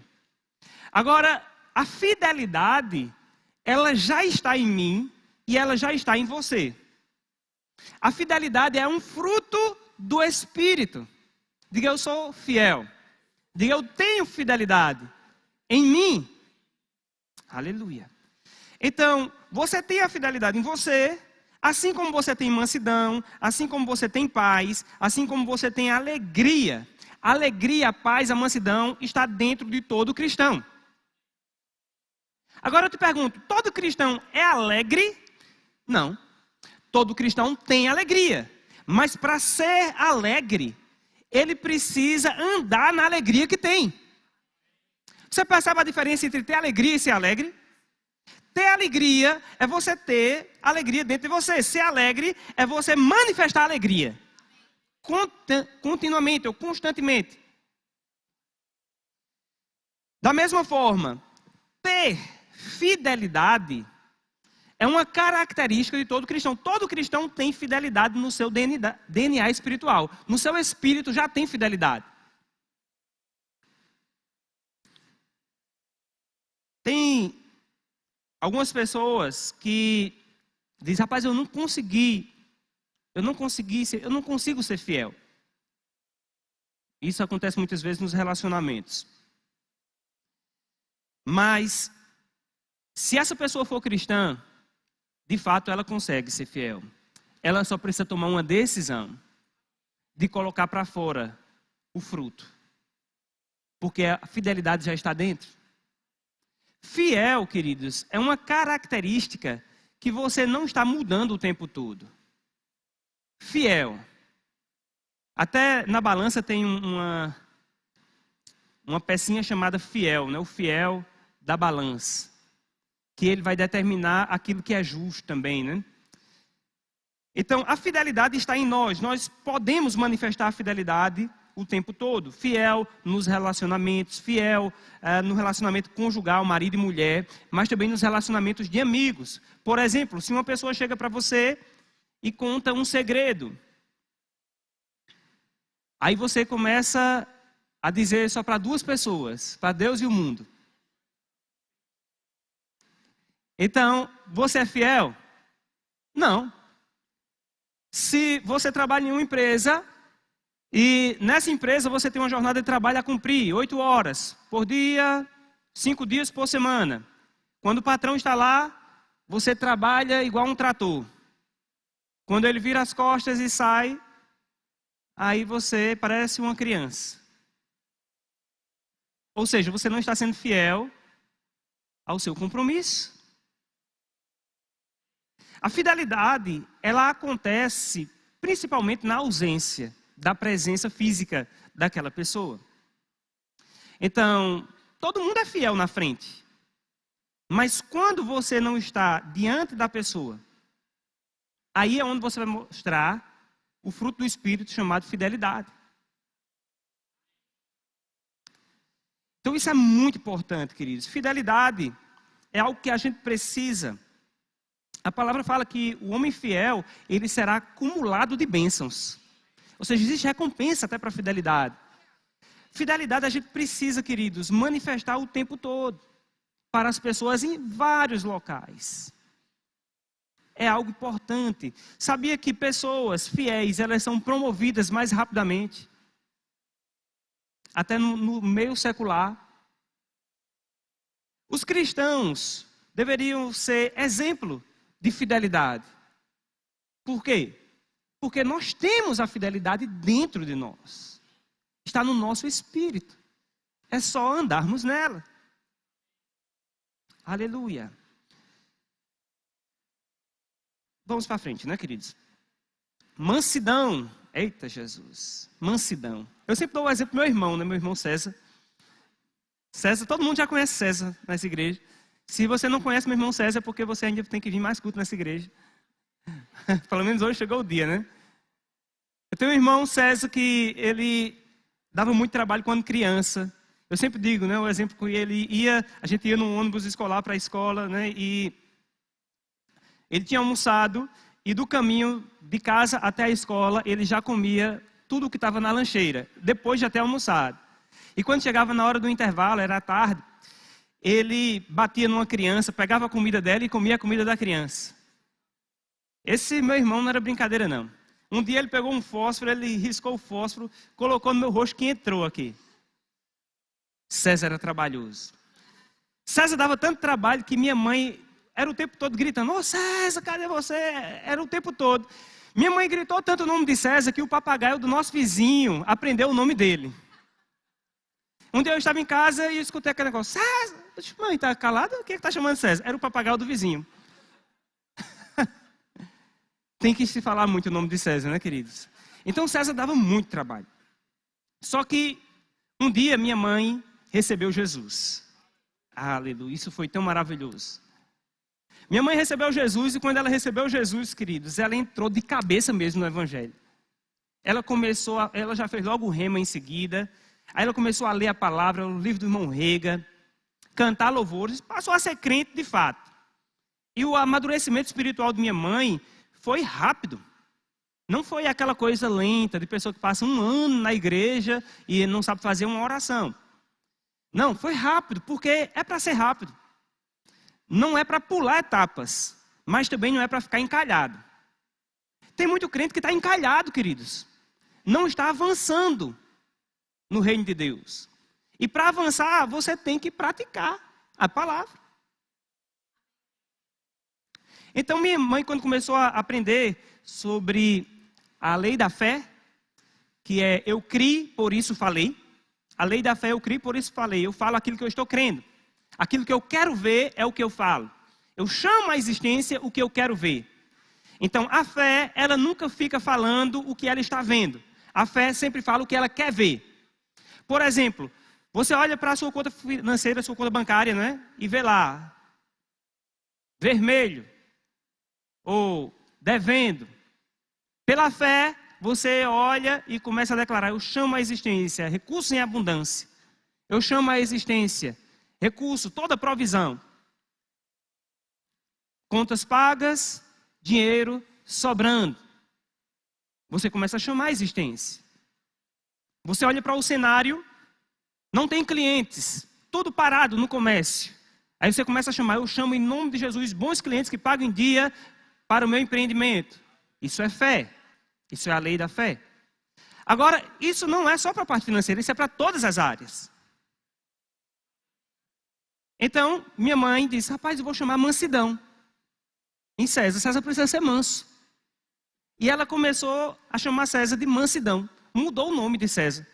Agora, a fidelidade, ela já está em mim e ela já está em você. A fidelidade é um fruto do Espírito. Diga, eu sou fiel. Diga, eu tenho fidelidade em mim. Aleluia. Então, você tem a fidelidade em você, assim como você tem mansidão, assim como você tem paz, assim como você tem alegria. A alegria, a paz, a mansidão está dentro de todo cristão. Agora eu te pergunto, todo cristão é alegre? Não. Todo cristão tem alegria. Mas para ser alegre, ele precisa andar na alegria que tem. Você percebe a diferença entre ter alegria e ser alegre? Ter alegria é você ter alegria dentro de você. Ser alegre é você manifestar alegria. Continuamente ou constantemente. Da mesma forma, ter fidelidade é uma característica de todo cristão. Todo cristão tem fidelidade no seu DNA espiritual. No seu espírito já tem fidelidade. Tem algumas pessoas que dizem, rapaz, eu não consigo ser fiel. Isso acontece muitas vezes nos relacionamentos. Mas, se essa pessoa for cristã, de fato ela consegue ser fiel. Ela só precisa tomar uma decisão de colocar para fora o fruto. Porque a fidelidade já está dentro. Fiel, queridos, é uma característica que você não está mudando o tempo todo. Fiel. Até na balança tem uma pecinha chamada fiel, né? O fiel da balança. Que ele vai determinar aquilo que é justo também, né? Então, a fidelidade está em nós. Nós podemos manifestar a fidelidade o tempo todo. Fiel nos relacionamentos, fiel no relacionamento conjugal, marido e mulher, mas também nos relacionamentos de amigos. Por exemplo, se uma pessoa chega para você e conta um segredo, aí você começa a dizer só para duas pessoas, para Deus e o mundo. Então, você é fiel? Não. Se você trabalha em uma empresa e nessa empresa você tem uma jornada de trabalho a cumprir, 8 horas por dia, 5 dias por semana. Quando o patrão está lá, você trabalha igual um trator. Quando ele vira as costas e sai, aí você parece uma criança. Ou seja, você não está sendo fiel ao seu compromisso. A fidelidade, ela acontece principalmente na ausência da presença física daquela pessoa. Então, todo mundo é fiel na frente. Mas quando você não está diante da pessoa, aí é onde você vai mostrar o fruto do Espírito chamado fidelidade. Então isso é muito importante, queridos. Fidelidade é algo que a gente precisa. A palavra fala que o homem fiel, ele será acumulado de bênçãos. Ou seja, existe recompensa até para a fidelidade. Fidelidade a gente precisa, queridos, manifestar o tempo todo. Para as pessoas em vários locais. É algo importante. Sabia que pessoas fiéis, elas são promovidas mais rapidamente? Até no meio secular. Os cristãos deveriam ser exemplo de fidelidade. Por quê? Porque nós temos a fidelidade dentro de nós. Está no nosso espírito. É só andarmos nela. Aleluia. Vamos para frente, né, queridos? Mansidão. Eita, Jesus. Mansidão. Eu sempre dou o exemplo do meu irmão, né? Meu irmão César. César, todo mundo já conhece César nessa igreja. Se você não conhece meu irmão César, é porque você ainda tem que vir mais culto nessa igreja. Pelo menos hoje chegou o dia, né? Eu tenho um irmão César que ele dava muito trabalho quando criança. Eu sempre digo, né? O exemplo que a gente ia num ônibus escolar para a escola, né? E ele tinha almoçado e do caminho de casa até a escola ele já comia tudo o que estava na lancheira, depois de ter almoçado. E quando chegava na hora do intervalo, era tarde, ele batia numa criança, pegava a comida dela e comia a comida da criança. Esse meu irmão não era brincadeira, não. Um dia ele pegou um fósforo, ele riscou o fósforo, colocou no meu rosto que entrou aqui. César era trabalhoso. César dava tanto trabalho que minha mãe era o tempo todo gritando, ô César, cadê você? Era o tempo todo. Minha mãe gritou tanto o nome de César que o papagaio do nosso vizinho aprendeu o nome dele. Um dia eu estava em casa e eu escutei aquele negócio, César, eu disse, mãe, tá calada? O que está chamando César? Era o papagaio do vizinho. Tem que se falar muito o nome de César, né, queridos? Então César dava muito trabalho. Só que um dia minha mãe recebeu Jesus. Aleluia, isso foi tão maravilhoso. Minha mãe recebeu Jesus e quando ela recebeu Jesus, queridos, ela entrou de cabeça mesmo no Evangelho. Ela já fez logo o rema em seguida. Aí ela começou a ler a palavra, o livro do irmão Rega, cantar louvores, passou a ser crente de fato. E o amadurecimento espiritual de minha mãe foi rápido. Não foi aquela coisa lenta de pessoa que passa um ano na igreja e não sabe fazer uma oração. Não, foi rápido, porque é para ser rápido. Não é para pular etapas, mas também não é para ficar encalhado. Tem muito crente que está encalhado, queridos. Não está avançando no reino de Deus. E para avançar, você tem que praticar a palavra. Então, minha mãe, quando começou a aprender sobre a lei da fé, que é eu criei, por isso falei. A lei da fé, eu criei, por isso falei. Eu falo aquilo que eu estou crendo. Aquilo que eu quero ver é o que eu falo. Eu chamo à existência o que eu quero ver. Então, a fé, ela nunca fica falando o que ela está vendo. A fé sempre fala o que ela quer ver. Por exemplo, você olha para a sua conta financeira, sua conta bancária, não é? E vê lá, vermelho, ou devendo. Pela fé, você olha e começa a declarar, eu chamo à existência, recurso em abundância. Eu chamo à existência, recurso, toda provisão. Contas pagas, dinheiro sobrando. Você começa a chamar a existência. Você olha para o cenário, não tem clientes, tudo parado no comércio. Aí você começa a chamar, eu chamo em nome de Jesus bons clientes que pagam em dia para o meu empreendimento. Isso é fé. Isso é a lei da fé. Agora, isso não é só para a parte financeira, isso é para todas as áreas. Então, minha mãe disse, rapaz, eu vou chamar mansidão em César. César precisa ser manso. E ela começou a chamar César de mansidão. Mudou o nome de César.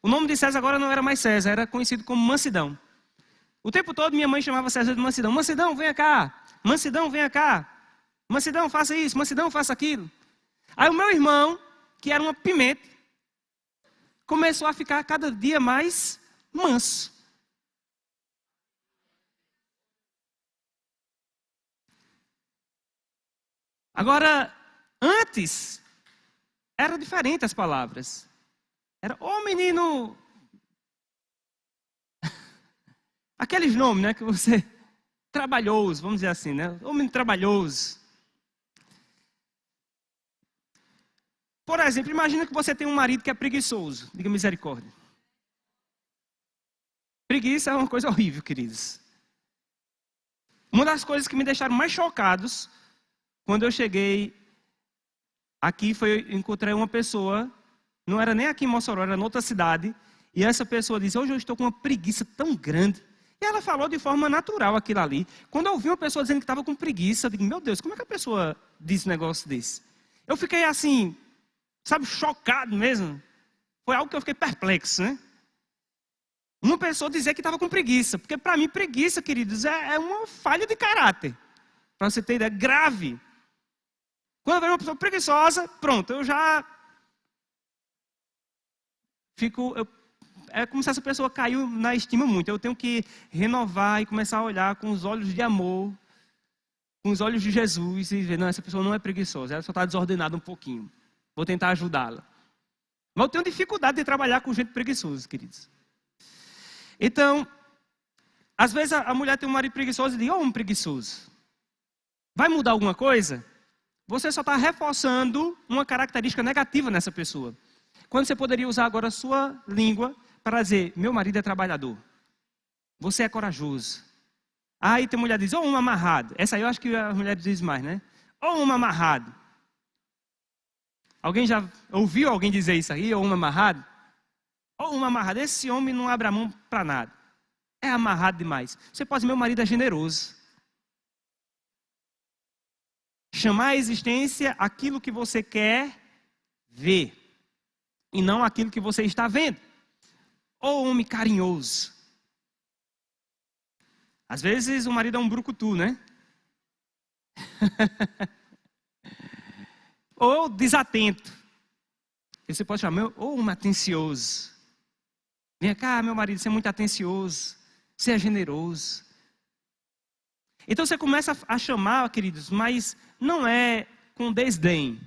O nome de César agora não era mais César, era conhecido como mansidão. O tempo todo minha mãe chamava César de mansidão. Mansidão, venha cá. Mansidão, venha cá. Mansidão, faça isso. Mansidão, faça aquilo. Aí o meu irmão, que era uma pimenta, começou a ficar cada dia mais manso. Agora, antes, era diferente as palavras. Era, ô menino... Aqueles nomes, né, que você... Trabalhoso, vamos dizer assim, né? Ô menino trabalhoso. Por exemplo, imagina que você tem um marido que é preguiçoso. Diga misericórdia. Preguiça é uma coisa horrível, queridos. Uma das coisas que me deixaram mais chocados, quando eu cheguei aqui, foi eu encontrei uma pessoa, não era nem aqui em Mossoró, era em outra cidade, e essa pessoa disse, hoje eu estou com uma preguiça tão grande. E ela falou de forma natural aquilo ali. Quando eu ouvi uma pessoa dizendo que estava com preguiça, eu digo, meu Deus, como é que a pessoa disse um negócio desse? Eu fiquei assim... Sabe, chocado mesmo. Foi algo que eu fiquei perplexo, né? Uma pessoa dizer que estava com preguiça. Porque para mim, preguiça, queridos, é uma falha de caráter. Para você ter ideia, grave. Quando eu vejo uma pessoa preguiçosa, pronto, eu já fico... É como se essa pessoa caiu na estima muito. Eu tenho que renovar e começar a olhar com os olhos de amor, com os olhos de Jesus e ver, não, essa pessoa não é preguiçosa, ela só está desordenada um pouquinho. Vou tentar ajudá-la. Mas eu tenho dificuldade de trabalhar com gente preguiçosa, queridos. Então, às vezes a mulher tem um marido preguiçoso e diz, homem preguiçoso. Vai mudar alguma coisa? Você só está reforçando uma característica negativa nessa pessoa. Quando você poderia usar agora a sua língua para dizer, meu marido é trabalhador. Você é corajoso. Aí tem mulher que diz, um amarrado. Essa aí eu acho que a mulher diz mais, né? Um amarrado. Alguém já ouviu alguém dizer isso aí? Ou um amarrado? Ou um amarrado. Esse homem não abre a mão para nada. É amarrado demais. Você pode dizer, meu marido é generoso. Chamar à existência aquilo que você quer ver. E não aquilo que você está vendo. Ou homem carinhoso. Às vezes o marido é um brucutu, né? Ou desatento. Você pode chamar, ou um atencioso. Vem cá, meu marido, você é muito atencioso, você é generoso. Então você começa a chamar, queridos, mas não é com desdém,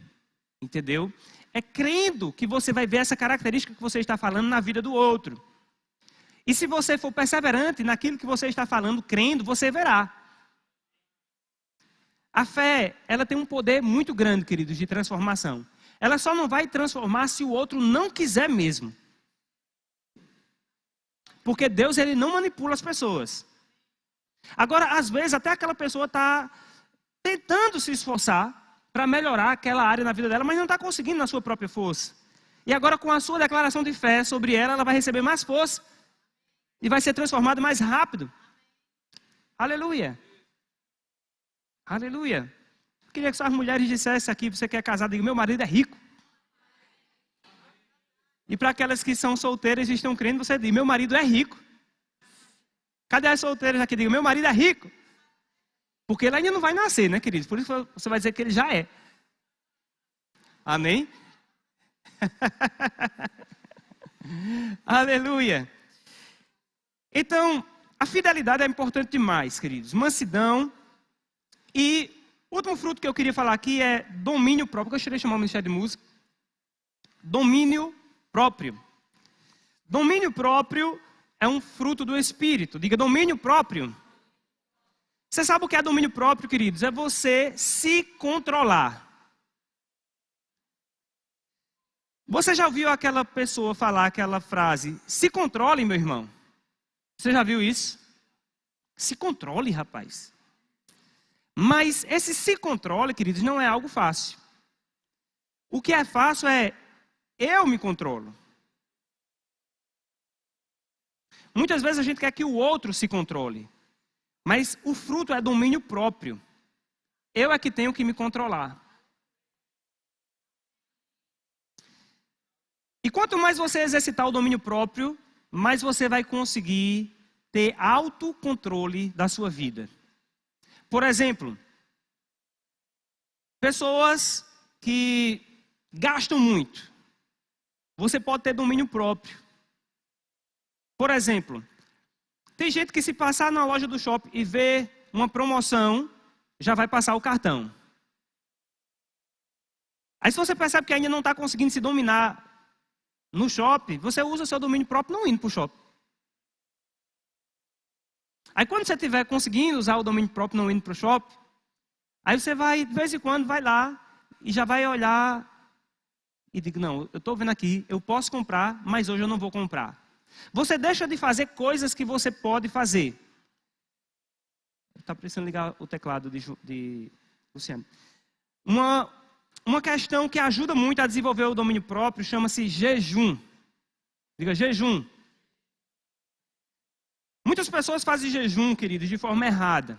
entendeu? É crendo que você vai ver essa característica que você está falando na vida do outro. E se você for perseverante naquilo que você está falando, crendo, você verá. A fé, ela tem um poder muito grande, queridos, de transformação. Ela só não vai transformar se o outro não quiser mesmo. Porque Deus, ele não manipula as pessoas. Agora, às vezes, até aquela pessoa está tentando se esforçar para melhorar aquela área na vida dela, mas não está conseguindo na sua própria força. E agora, com a sua declaração de fé sobre ela, ela vai receber mais força e vai ser transformada mais rápido. Aleluia. Aleluia. Eu queria que só as mulheres dissessem aqui, você que é casado, diga, meu marido é rico. E para aquelas que são solteiras e estão crendo, você diz, meu marido é rico. Cadê as solteiras aqui? Diga, meu marido é rico. Porque ele ainda não vai nascer, né, queridos? Por isso você vai dizer que ele já é. Amém? Aleluia. Então, a fidelidade é importante demais, queridos. Mansidão. E o último fruto que eu queria falar aqui é domínio próprio. Eu gostaria de chamar o Ministério de Música. Domínio próprio. Domínio próprio é um fruto do Espírito. Diga, domínio próprio. Você sabe o que é domínio próprio, queridos? É você se controlar. Você já ouviu aquela pessoa falar aquela frase, se controle, meu irmão? Você já viu isso? Se controle, rapaz. Mas esse se controle, queridos, não é algo fácil. O que é fácil é, eu me controlo. Muitas vezes a gente quer que o outro se controle. Mas o fruto é domínio próprio. Eu é que tenho que me controlar. E quanto mais você exercitar o domínio próprio, mais você vai conseguir ter autocontrole da sua vida. Por exemplo, pessoas que gastam muito. Você pode ter domínio próprio. Por exemplo, tem gente que se passar na loja do shopping e ver uma promoção, já vai passar o cartão. Aí se você percebe que ainda não está conseguindo se dominar no shopping, você usa o seu domínio próprio não indo para o shopping. Aí quando você estiver conseguindo usar o domínio próprio não indo para o shopping, aí você vai, de vez em quando, vai lá e já vai olhar e diga, não, eu estou vendo aqui, eu posso comprar, mas hoje eu não vou comprar. Você deixa de fazer coisas que você pode fazer. Está precisando ligar o teclado de Luciano. Uma questão que ajuda muito a desenvolver o domínio próprio chama-se jejum. Diga jejum. Muitas pessoas fazem jejum, queridos, de forma errada.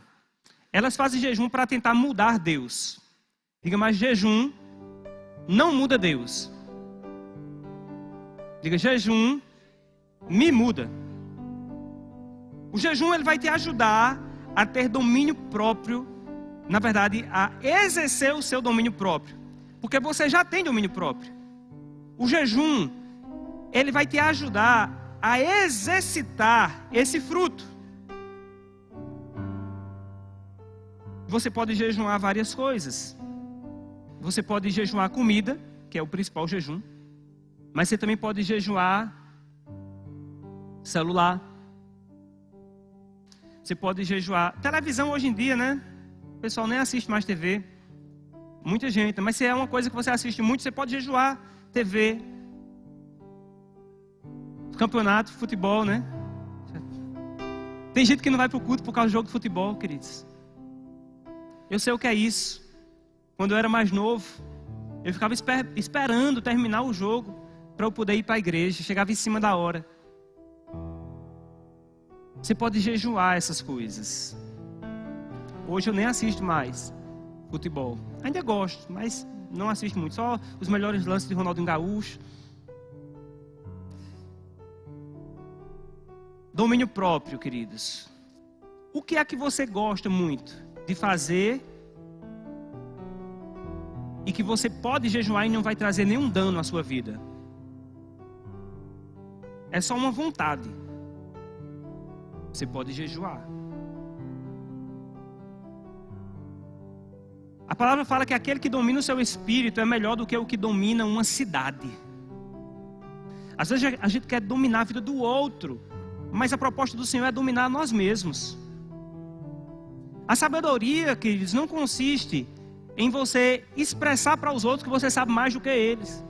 Elas fazem jejum para tentar mudar Deus. Diga, mas jejum não muda Deus. Diga, jejum me muda. O jejum ele vai te ajudar a ter domínio próprio, na verdade, a exercer o seu domínio próprio, porque você já tem domínio próprio. O jejum ele vai te ajudar a exercitar esse fruto. Você pode jejuar várias coisas. Você pode jejuar comida, que é o principal jejum, mas você também pode jejuar celular. Você pode jejuar. Televisão hoje em dia, né? O pessoal nem assiste mais TV. Muita gente. Mas se é uma coisa que você assiste muito, você pode jejuar TV. Campeonato, futebol, né? Tem gente que não vai para o culto por causa do jogo de futebol, queridos. Eu sei o que é isso. Quando eu era mais novo, eu ficava esperando terminar o jogo para eu poder ir para a igreja. Chegava em cima da hora. Você pode jejuar essas coisas. Hoje eu nem assisto mais futebol. Ainda gosto, mas não assisto muito. Só os melhores lances de Ronaldinho Gaúcho. Domínio próprio, queridos. O que é que você gosta muito de fazer e que você pode jejuar e não vai trazer nenhum dano à sua vida? é só uma vontade. Você pode jejuar. A palavra fala que aquele que domina o seu espírito é melhor do que o que domina uma cidade. Às vezes a gente quer dominar a vida do outro, mas a proposta do Senhor é dominar nós mesmos. A sabedoria, queridos, não consiste em você expressar para os outros que você sabe mais do que eles.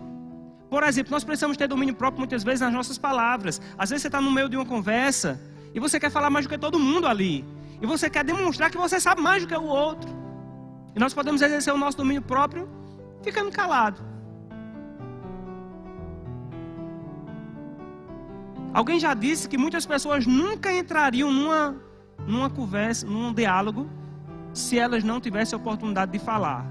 Por exemplo, nós precisamos ter domínio próprio muitas vezes nas nossas palavras. Às vezes você está no meio de uma conversa e você quer falar mais do que todo mundo ali. E você quer demonstrar que você sabe mais do que o outro. E nós podemos exercer o nosso domínio próprio ficando calado. Alguém já disse que muitas pessoas nunca entrariam numa conversa, num diálogo, se elas não tivessem a oportunidade de falar.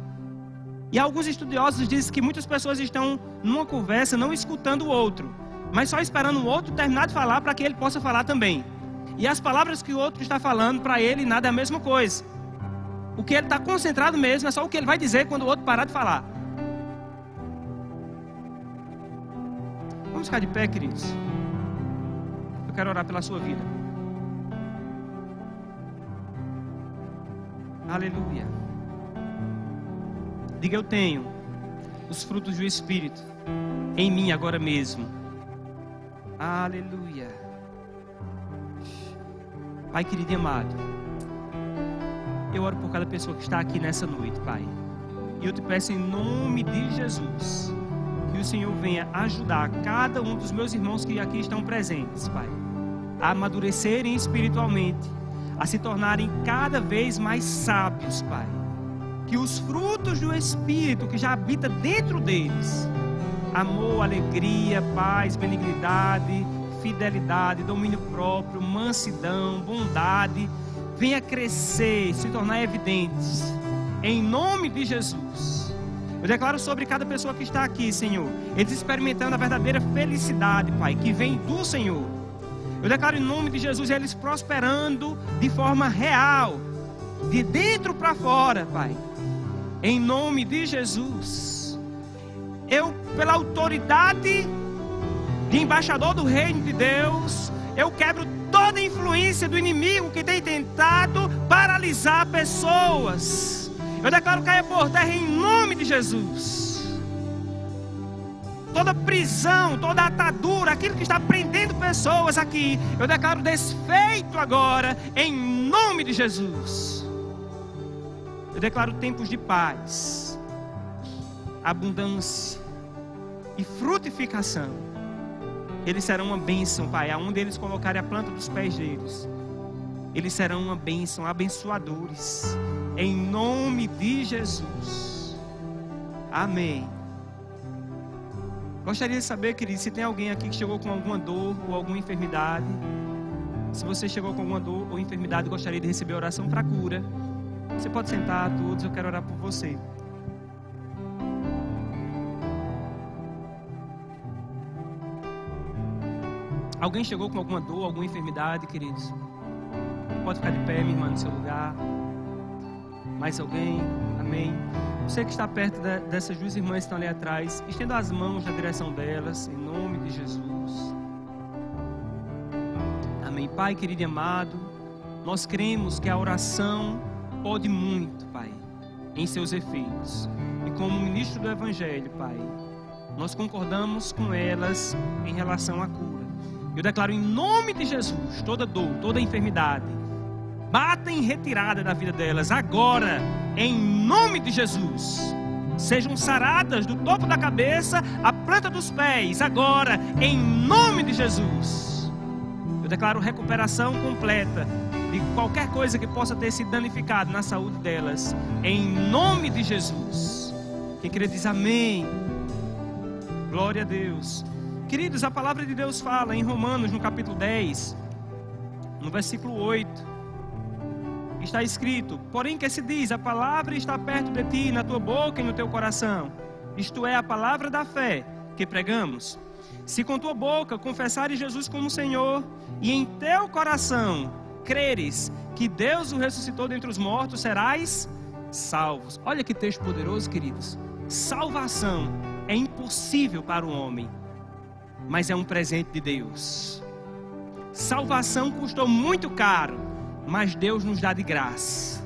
E alguns estudiosos dizem que muitas pessoas estão numa conversa não escutando o outro, mas só esperando o outro terminar de falar para que ele possa falar também. E as palavras que o outro está falando para ele nada é a mesma coisa. O que ele está concentrado mesmo é só o que ele vai dizer quando o outro parar de falar. Vamos ficar de pé, queridos. Eu quero orar pela sua vida. Aleluia. Diga: eu tenho os frutos do Espírito em mim agora mesmo. Aleluia. Pai querido e amado, eu oro por cada pessoa que está aqui nessa noite, Pai. E eu te peço em nome de Jesus que o Senhor venha ajudar cada um dos meus irmãos que aqui estão presentes, Pai, a amadurecerem espiritualmente, a se tornarem cada vez mais sábios, Pai. Que os frutos do Espírito que já habita dentro deles, amor, alegria, paz, benignidade, fidelidade, domínio próprio, mansidão, bondade, venha crescer, se tornar evidentes, em nome de Jesus. Eu declaro sobre cada pessoa que está aqui, Senhor, eles experimentando a verdadeira felicidade, Pai, que vem do Senhor. Eu declaro em nome de Jesus eles prosperando de forma real, de dentro para fora, Pai, em nome de Jesus. Eu, pela autoridade de embaixador do reino de Deus, eu quebro toda a influência do inimigo que tem tentado paralisar pessoas. Eu declaro caia por terra em nome de Jesus. Toda prisão, toda atadura, aquilo que está prendendo pessoas aqui, eu declaro desfeito agora em nome de Jesus. Eu declaro tempos de paz, abundância e frutificação. Eles serão uma bênção, Pai, aonde eles colocarem a planta dos pés deles. Eles serão uma bênção, abençoadores, em nome de Jesus. Amém. Gostaria de saber, querido, se tem alguém aqui que chegou com alguma dor ou alguma enfermidade. Se você chegou com alguma dor ou enfermidade, gostaria de receber oração para cura. Você pode sentar todos, eu quero orar por você. Alguém chegou com alguma dor, alguma enfermidade, queridos? Pode ficar de pé, minha irmã, no seu lugar. Mais alguém? Amém. Você que está perto dessas duas irmãs que estão ali atrás, estenda as mãos na direção delas, em nome de Jesus. Amém. Pai querido e amado, nós cremos que a oração pode muito, Pai, em seus efeitos. E como ministro do Evangelho, Pai, nós concordamos com elas em relação à cura. Eu declaro em nome de Jesus, toda dor, toda enfermidade, bata em retirada da vida delas, agora, em nome de Jesus. Sejam saradas do topo da cabeça à planta dos pés, agora, em nome de Jesus. Eu declaro recuperação completa de qualquer coisa que possa ter sido danificado na saúde delas, em nome de Jesus. Quem crê diz amém. Glória a Deus. Queridos, a palavra de Deus fala em Romanos, no capítulo 10, no versículo 8, está escrito: porém que se diz, a palavra está perto de ti, na tua boca e no teu coração, isto é, a palavra da fé que pregamos. Se com tua boca confessares Jesus como Senhor, e em teu coração creres que Deus o ressuscitou dentre os mortos, serás salvos. Olha que texto poderoso, queridos. Salvação é impossível para o homem. mas é um presente de Deus. Salvação custou muito caro, mas Deus nos dá de graça.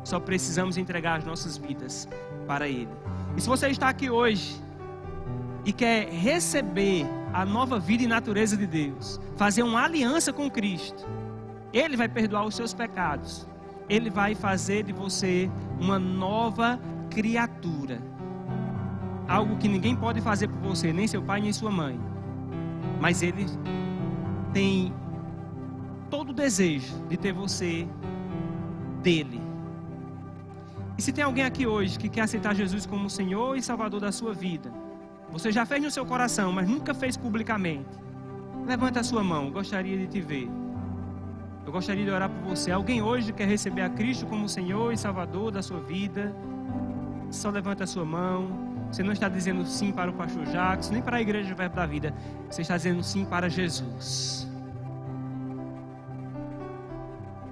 Só precisamos entregar as nossas vidas para Ele. E se você está aqui hoje e quer receber a nova vida e natureza de Deus, fazer uma aliança com Cristo, Ele vai perdoar os seus pecados. Ele vai fazer de você uma nova criatura. Algo que ninguém pode fazer por você, nem seu pai, nem sua mãe. Mas Ele tem todo o desejo de ter você dele. E se tem alguém aqui hoje que quer aceitar Jesus como Senhor e Salvador da sua vida, você já fez no seu coração, mas nunca fez publicamente, levanta a sua mão, gostaria de te ver. Eu gostaria de orar por você. Alguém hoje quer receber a Cristo como Senhor e Salvador da sua vida? Só levanta a sua mão. Você não está dizendo sim para o pastor Jacques, nem para a igreja do Verbo da Vida. Você está dizendo sim para Jesus.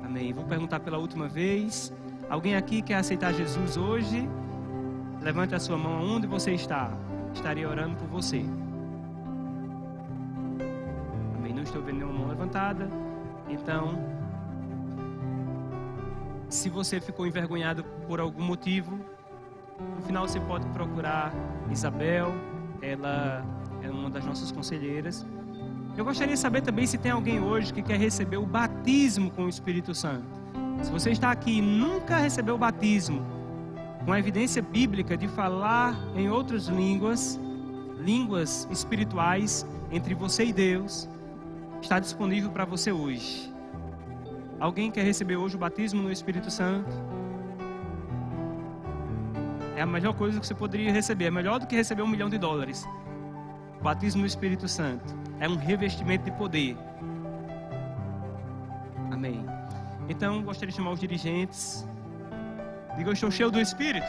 Amém. Vou perguntar pela última vez. Alguém aqui quer aceitar Jesus hoje? Levante a sua mão onde você está. Estaria orando por você. Amém. Não estou vendo nenhuma mão levantada. Então, se você ficou envergonhado por algum motivo, no final você pode procurar Isabel. Ela é uma das nossas conselheiras. Eu gostaria de saber também se tem alguém hoje que quer receber o batismo com o Espírito Santo. Se você está aqui e nunca recebeu o batismo, com a evidência bíblica de falar em outras línguas, línguas espirituais entre você e Deus, está disponível para você hoje. Alguém quer receber hoje o batismo no Espírito Santo? É a melhor coisa que você poderia receber. É melhor do que receber $1 milhão. O batismo no Espírito Santo é um revestimento de poder. Amém. Então, gostaria de chamar os dirigentes. Diga, eu estou cheio do Espírito.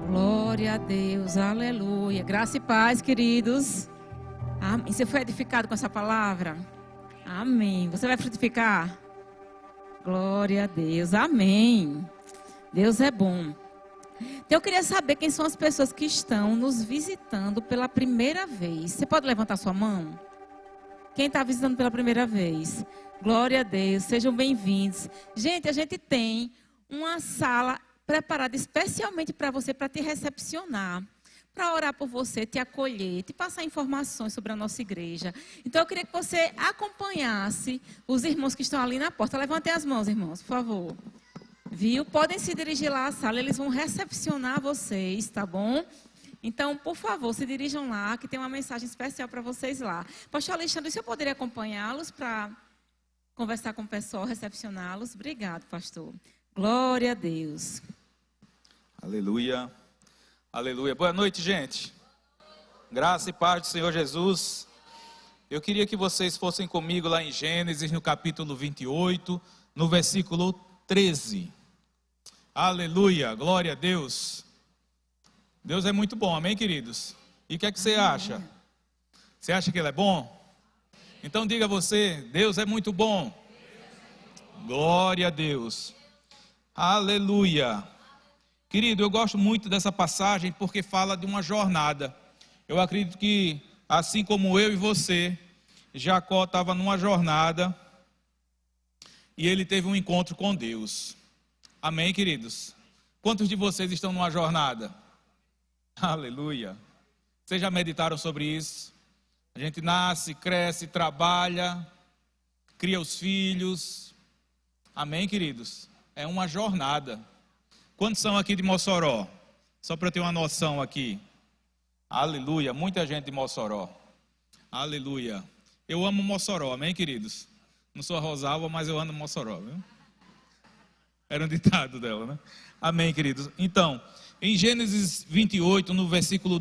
Glória a Deus, aleluia. Graça e paz, queridos. Amém. Você foi edificado com essa palavra? Amém. Você vai frutificar? Glória a Deus, amém. Deus é bom. Então eu queria saber quem são as pessoas que estão nos visitando pela primeira vez. Você pode levantar sua mão? Quem está visitando pela primeira vez? Glória a Deus, sejam bem-vindos. Gente, a gente tem uma sala preparada especialmente para você, para te recepcionar, para orar por você, te acolher, te passar informações sobre a nossa igreja. Então eu queria que você acompanhasse os irmãos que estão ali na porta. Levantem as mãos, irmãos, por favor. Viu? Podem se dirigir lá à sala, eles vão recepcionar vocês, tá bom? Então, por favor, se dirijam lá, que tem uma mensagem especial para vocês lá. Pastor Alexandre, se eu poderia acompanhá-los para conversar com o pessoal, recepcioná-los? Obrigado, pastor. Glória a Deus. Aleluia. Aleluia. Boa noite, gente. Graça e paz do Senhor Jesus. Eu queria que vocês fossem comigo lá em Gênesis, no capítulo 28, no versículo 13. Aleluia, glória a Deus. Deus é muito bom, amém, queridos? E o que é que você acha? Você acha que Ele é bom? Então diga você, Deus é muito bom. Glória a Deus. Aleluia. Querido, eu gosto muito dessa passagem porque fala de uma jornada. Eu acredito que, assim como eu e você, Jacó estava numa jornada e ele teve um encontro com Deus. Amém, queridos? Quantos de vocês estão numa jornada? Aleluia. Vocês já meditaram sobre isso? A gente nasce, cresce, trabalha, cria os filhos. Amém, queridos? É uma jornada. Quantos são aqui de Mossoró? Só para eu ter uma noção aqui. Aleluia, muita gente de Mossoró. Aleluia. Eu amo Mossoró, amém, queridos? Não sou a Rosalva, mas eu amo Mossoró, viu? Era um ditado dela, né? Amém, queridos. Então, em Gênesis 28, no versículo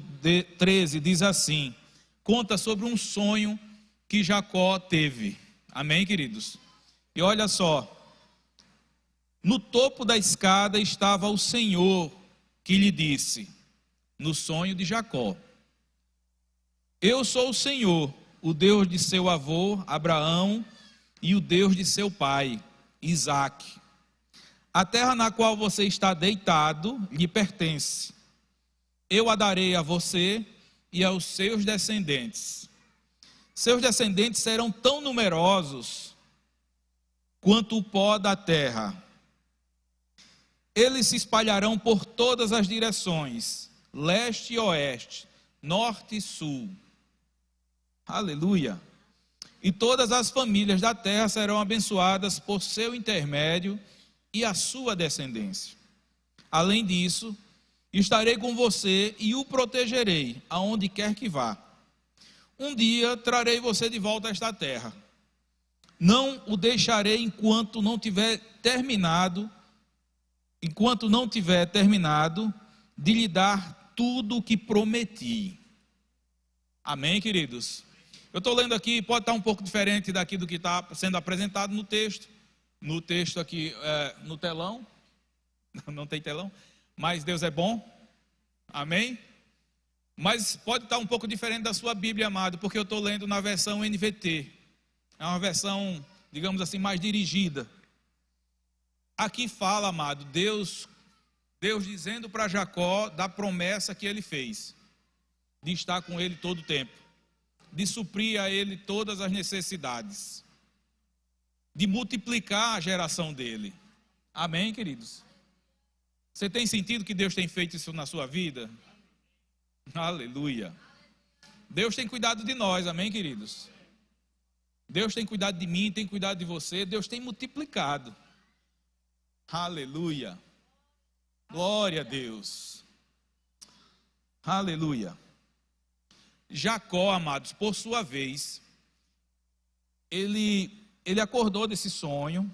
13, diz assim: conta sobre um sonho que Jacó teve. Amém, queridos? E olha só. No topo da escada estava o Senhor, que lhe disse, no sonho de Jacó: eu sou o Senhor, o Deus de seu avô Abraão, e o Deus de seu pai, Isaque. A terra na qual você está deitado lhe pertence. Eu a darei a você e aos seus descendentes. Seus descendentes serão tão numerosos quanto o pó da terra. Eles se espalharão por todas as direções, leste e oeste, norte e sul. Aleluia. E todas as famílias da terra serão abençoadas por seu intermédio e a sua descendência. Além disso, estarei com você e o protegerei aonde quer que vá. Um dia trarei você de volta a esta terra. Não o deixarei enquanto não tiver terminado de lhe dar tudo o que prometi. Amém, queridos? Eu estou lendo aqui, pode estar um pouco diferente daqui do que está sendo apresentado no texto. No texto aqui, no telão. Não tem telão. Mas Deus é bom. Amém? Mas pode estar um pouco diferente da sua Bíblia, amado, porque eu estou lendo na versão NVT. É uma versão, digamos assim, mais dirigida. Aqui fala, amado, Deus dizendo para Jacó da promessa que ele fez, de estar com ele todo o tempo, de suprir a ele todas as necessidades, de multiplicar a geração dele. Amém, queridos? Você tem sentido que Deus tem feito isso na sua vida? Aleluia. Deus tem cuidado de nós, amém, queridos? Deus tem cuidado de mim, tem cuidado de você, Deus tem multiplicado. Aleluia. Glória a Deus. Aleluia. Jacó, amados, por sua vez, ele acordou desse sonho.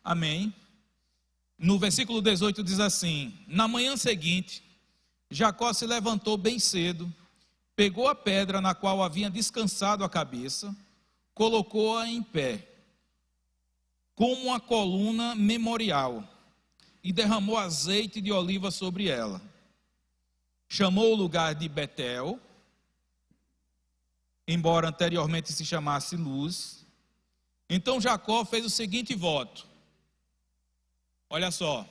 Amém. No versículo 18 diz assim: na manhã seguinte, Jacó se levantou bem cedo, pegou a pedra na qual havia descansado a cabeça, colocou-a em pé, como uma coluna memorial, e derramou azeite de oliva sobre ela. Chamou o lugar de Betel, embora anteriormente se chamasse Luz. Então Jacó fez o seguinte voto. Olha só,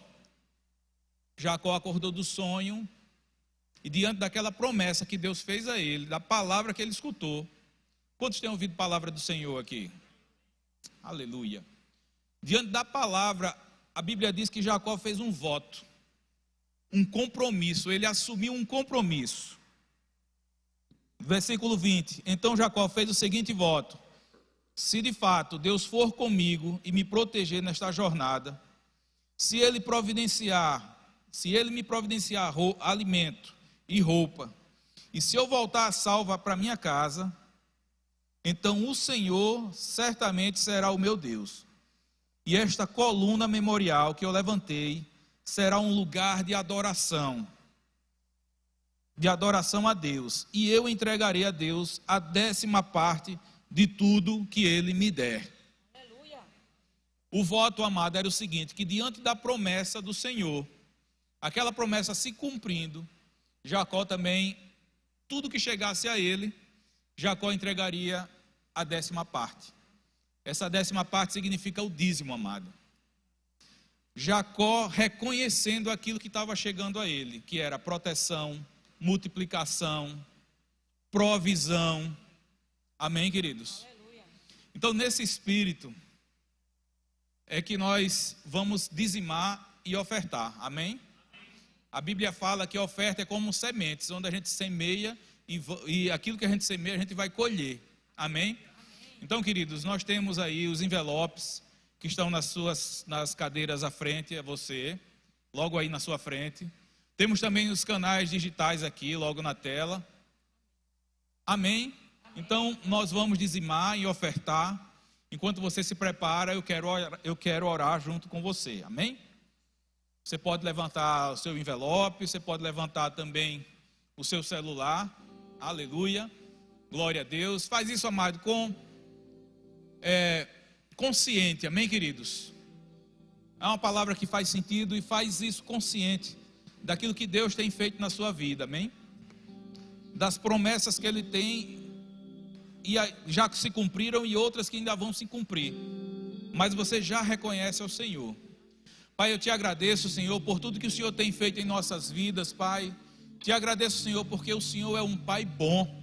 Jacó acordou do sonho, e diante daquela promessa que Deus fez a ele, da palavra que ele escutou. Quantos têm ouvido a palavra do Senhor aqui? Aleluia. Diante da palavra, a Bíblia diz que Jacó fez um voto, um compromisso, ele assumiu um compromisso. Versículo 20, então Jacó fez o seguinte voto: se de fato Deus for comigo e me proteger nesta jornada, se ele me providenciar alimento e roupa, e se eu voltar salva para minha casa, então o Senhor certamente será o meu Deus. E esta coluna memorial que eu levantei será um lugar de adoração a Deus. E eu entregarei a Deus a 10ª de tudo que Ele me der. Aleluia. O voto, amado, era o seguinte: que diante da promessa do Senhor, aquela promessa se cumprindo, Jacó também, tudo que chegasse a ele, Jacó entregaria a 10ª. Essa 10ª significa o dízimo, amado. Jacó reconhecendo aquilo que estava chegando a ele, que era proteção, multiplicação, provisão. Amém, queridos? Aleluia. Então, nesse espírito, é que nós vamos dizimar e ofertar. Amém? A Bíblia fala que a oferta é como sementes, onde a gente semeia e aquilo que a gente semeia a gente vai colher. Amém? Então, queridos, nós temos aí os envelopes que estão nas cadeiras à frente, é você, logo aí na sua frente. Temos também os canais digitais aqui, logo na tela. Amém? Então, nós vamos dizimar e ofertar. Enquanto você se prepara, eu quero orar junto com você. Amém? Você pode levantar o seu envelope, você pode levantar também o seu celular. Aleluia. Glória a Deus. Faz isso, amado, com consciente. Amém, queridos? É uma palavra que faz sentido e faz isso consciente daquilo que Deus tem feito na sua vida. Amém? Das promessas que Ele tem já se cumpriram e outras que ainda vão se cumprir. Mas você já reconhece ao Senhor. Pai, eu te agradeço, Senhor, por tudo que o Senhor tem feito em nossas vidas, Pai. Te agradeço, Senhor, porque o Senhor é um Pai bom,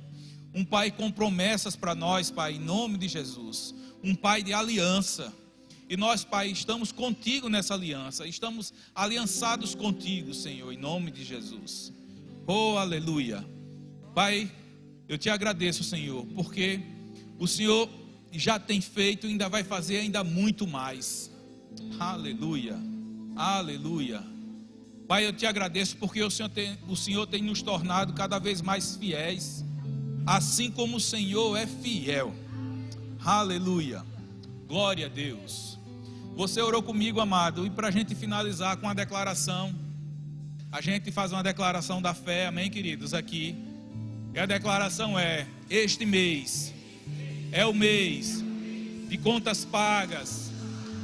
um Pai com promessas para nós, Pai, em nome de Jesus. Um Pai de aliança. E nós, Pai, estamos contigo nessa aliança. Estamos aliançados contigo, Senhor, em nome de Jesus. Oh, aleluia. Pai, eu te agradeço, Senhor, porque o Senhor já tem feito e ainda vai fazer ainda muito mais. Aleluia, aleluia. Pai, eu te agradeço porque o Senhor tem nos tornado cada vez mais fiéis, assim como o Senhor é fiel. Aleluia, glória a Deus. Você orou comigo, amado, e para a gente finalizar com a declaração, a gente faz uma declaração da fé, amém, queridos, aqui. E a declaração é: este mês é o mês de contas pagas,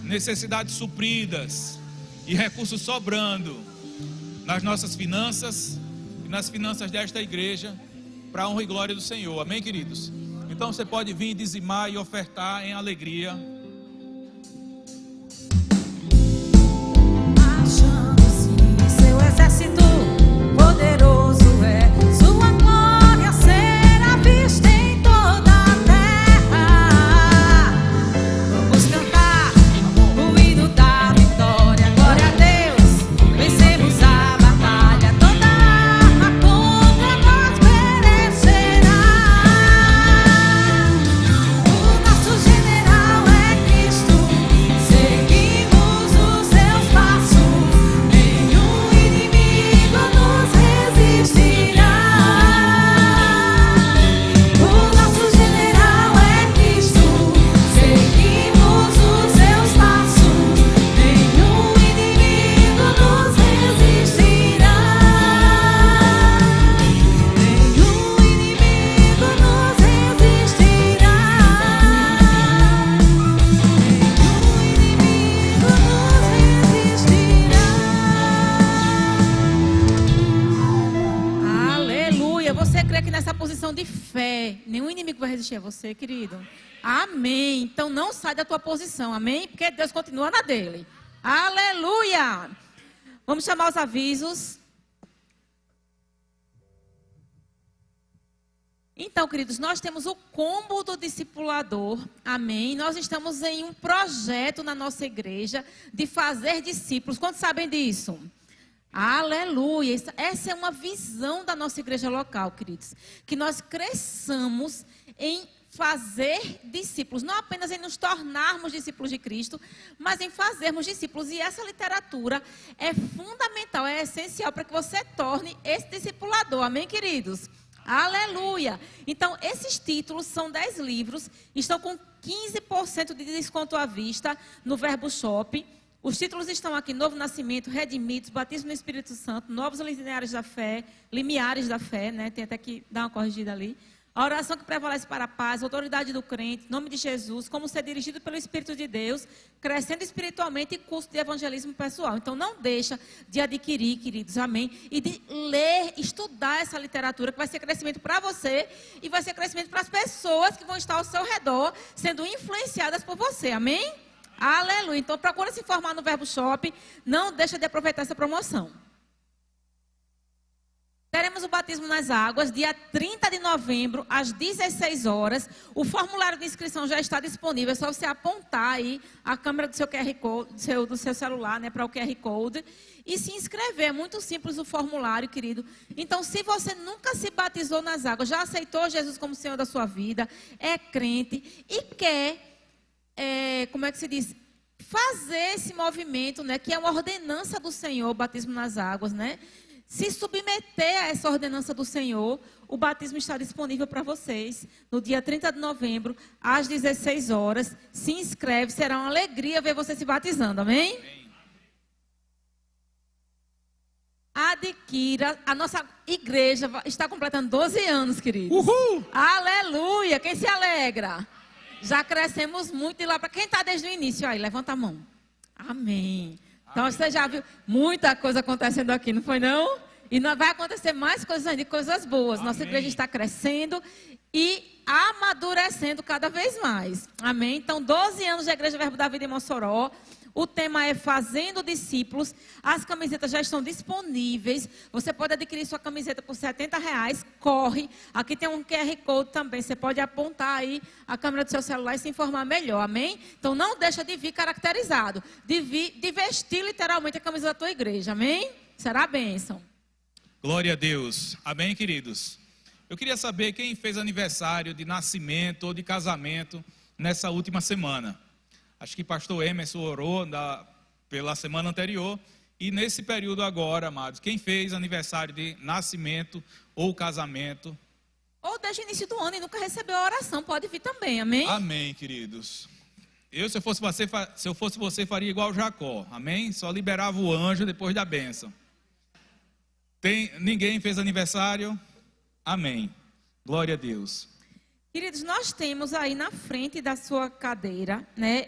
necessidades supridas e recursos sobrando nas nossas finanças e nas finanças desta igreja, para a honra e glória do Senhor, amém, queridos? Então você pode vir dizimar e ofertar em alegria. Achando-se seu exército poderoso é, sua glória será vista em toda a terra. Vamos cantar o hino da vitória. Glória a Deus, vencemos a batalha. Toda arma contra nós perecerá. O nosso general é Cristo, seguimos os seus passos. Nenhum inimigo nos resistirá. O nosso general é Cristo, seguimos os seus passos. Nenhum inimigo nos resistirá. Nenhum inimigo nos resistirá. Aleluia. Você crê que nessa posição de fé, nenhum inimigo vai resistir a você, querido? Amém. Então não sai da tua posição, amém? Porque Deus continua na dele. Aleluia. Vamos chamar os avisos. Então, queridos, nós temos o combo do discipulador, amém? Nós estamos em um projeto na nossa igreja de fazer discípulos. Quantos sabem disso? Aleluia! Essa é uma visão da nossa igreja local, queridos. Que nós cresçamos em fazer discípulos, não apenas em nos tornarmos discípulos de Cristo, mas em fazermos discípulos. E essa literatura é fundamental, é essencial para que você torne esse discipulador, amém, queridos? Aleluia! Então, esses títulos são 10 livros, estão com 15% de desconto à vista no Verbo Shop. Os títulos estão aqui: Novo Nascimento, Redimidos, Batismo no Espírito Santo, Novos Limiares da Fé, né? Tem até que dar uma corrigida ali. A oração que prevalece para a paz, autoridade do crente, nome de Jesus, como ser dirigido pelo Espírito de Deus, crescendo espiritualmente e curso de evangelismo pessoal. Então não deixa de adquirir, queridos, amém? E de ler, estudar essa literatura, que vai ser crescimento para você e vai ser crescimento para as pessoas que vão estar ao seu redor, sendo influenciadas por você, amém? Aleluia. Então procura se informar no Verbo Shop, não deixa de aproveitar essa promoção. Teremos o batismo nas águas, dia 30 de novembro, às 16 horas. O formulário de inscrição já está disponível. É só você apontar aí a câmera do seu QR Code, do seu celular, né, para o QR Code, e se inscrever. É muito simples o formulário, querido. Então, se você nunca se batizou nas águas, já aceitou Jesus como Senhor da sua vida, é crente e quer, como é que se diz? Fazer esse movimento, né, que é uma ordenança do Senhor, o batismo nas águas, né? Se submeter a essa ordenança do Senhor, o batismo está disponível para vocês no dia 30 de novembro, às 16 horas. Se inscreve, será uma alegria ver você se batizando, amém? Amém. Adquira, a nossa igreja está completando 12 anos, queridos. Uhul! Aleluia! Quem se alegra? Já crescemos muito. E lá, para quem está desde o início, aí, levanta a mão. Amém. Então você já viu muita coisa acontecendo aqui, não foi não? E vai acontecer mais coisas ainda, coisas boas. Amém. Nossa igreja está crescendo e amadurecendo cada vez mais. Amém? Então, 12 anos de Igreja Verbo da Vida em Mossoró. O tema é Fazendo Discípulos. As camisetas já estão disponíveis. Você pode adquirir sua camiseta por R$70. Corre. Aqui tem um QR Code também. Você pode apontar aí a câmera do seu celular e se informar melhor. Amém? Então não deixa de vir caracterizado. De vestir literalmente a camisa da tua igreja. Amém? Será a bênção. Glória a Deus. Amém, queridos? Eu queria saber quem fez aniversário de nascimento ou de casamento nessa última semana. Acho que pastor Emerson orou pela semana anterior. E nesse período agora, amados, quem fez aniversário de nascimento ou casamento? Ou desde o início do ano e nunca recebeu a oração, pode vir também, amém? Amém, queridos. Se eu fosse você, faria igual Jacó, amém? Só liberava o anjo depois da bênção. Ninguém fez aniversário? Amém. Glória a Deus. Queridos, nós temos aí na frente da sua cadeira, né,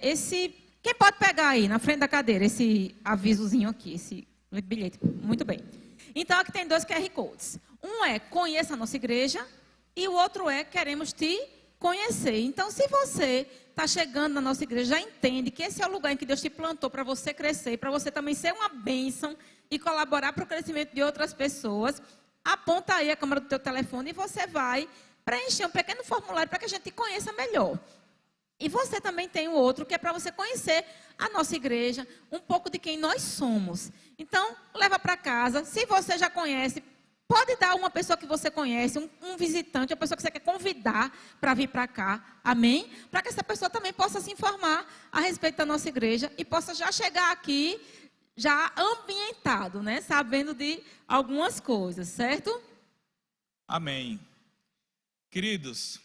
quem pode pegar aí na frente da cadeira, esse avisozinho aqui, esse bilhete, muito bem. Então aqui tem 2 QR Codes, um é conheça a nossa igreja e o outro é queremos te conhecer. Então se você está chegando na nossa igreja, já entende que esse é o lugar em que Deus te plantou para você crescer, para você também ser uma bênção e colaborar para o crescimento de outras pessoas, aponta aí a câmera do teu telefone e você vai preencher um pequeno formulário para que a gente te conheça melhor. E você também tem o outro, que é para você conhecer a nossa igreja, um pouco de quem nós somos. Então, leva para casa. Se você já conhece, pode dar uma pessoa que você conhece, um visitante, uma pessoa que você quer convidar para vir para cá. Amém? Para que essa pessoa também possa se informar a respeito da nossa igreja e possa já chegar aqui, já ambientado, né? Sabendo de algumas coisas, certo? Amém. Queridos,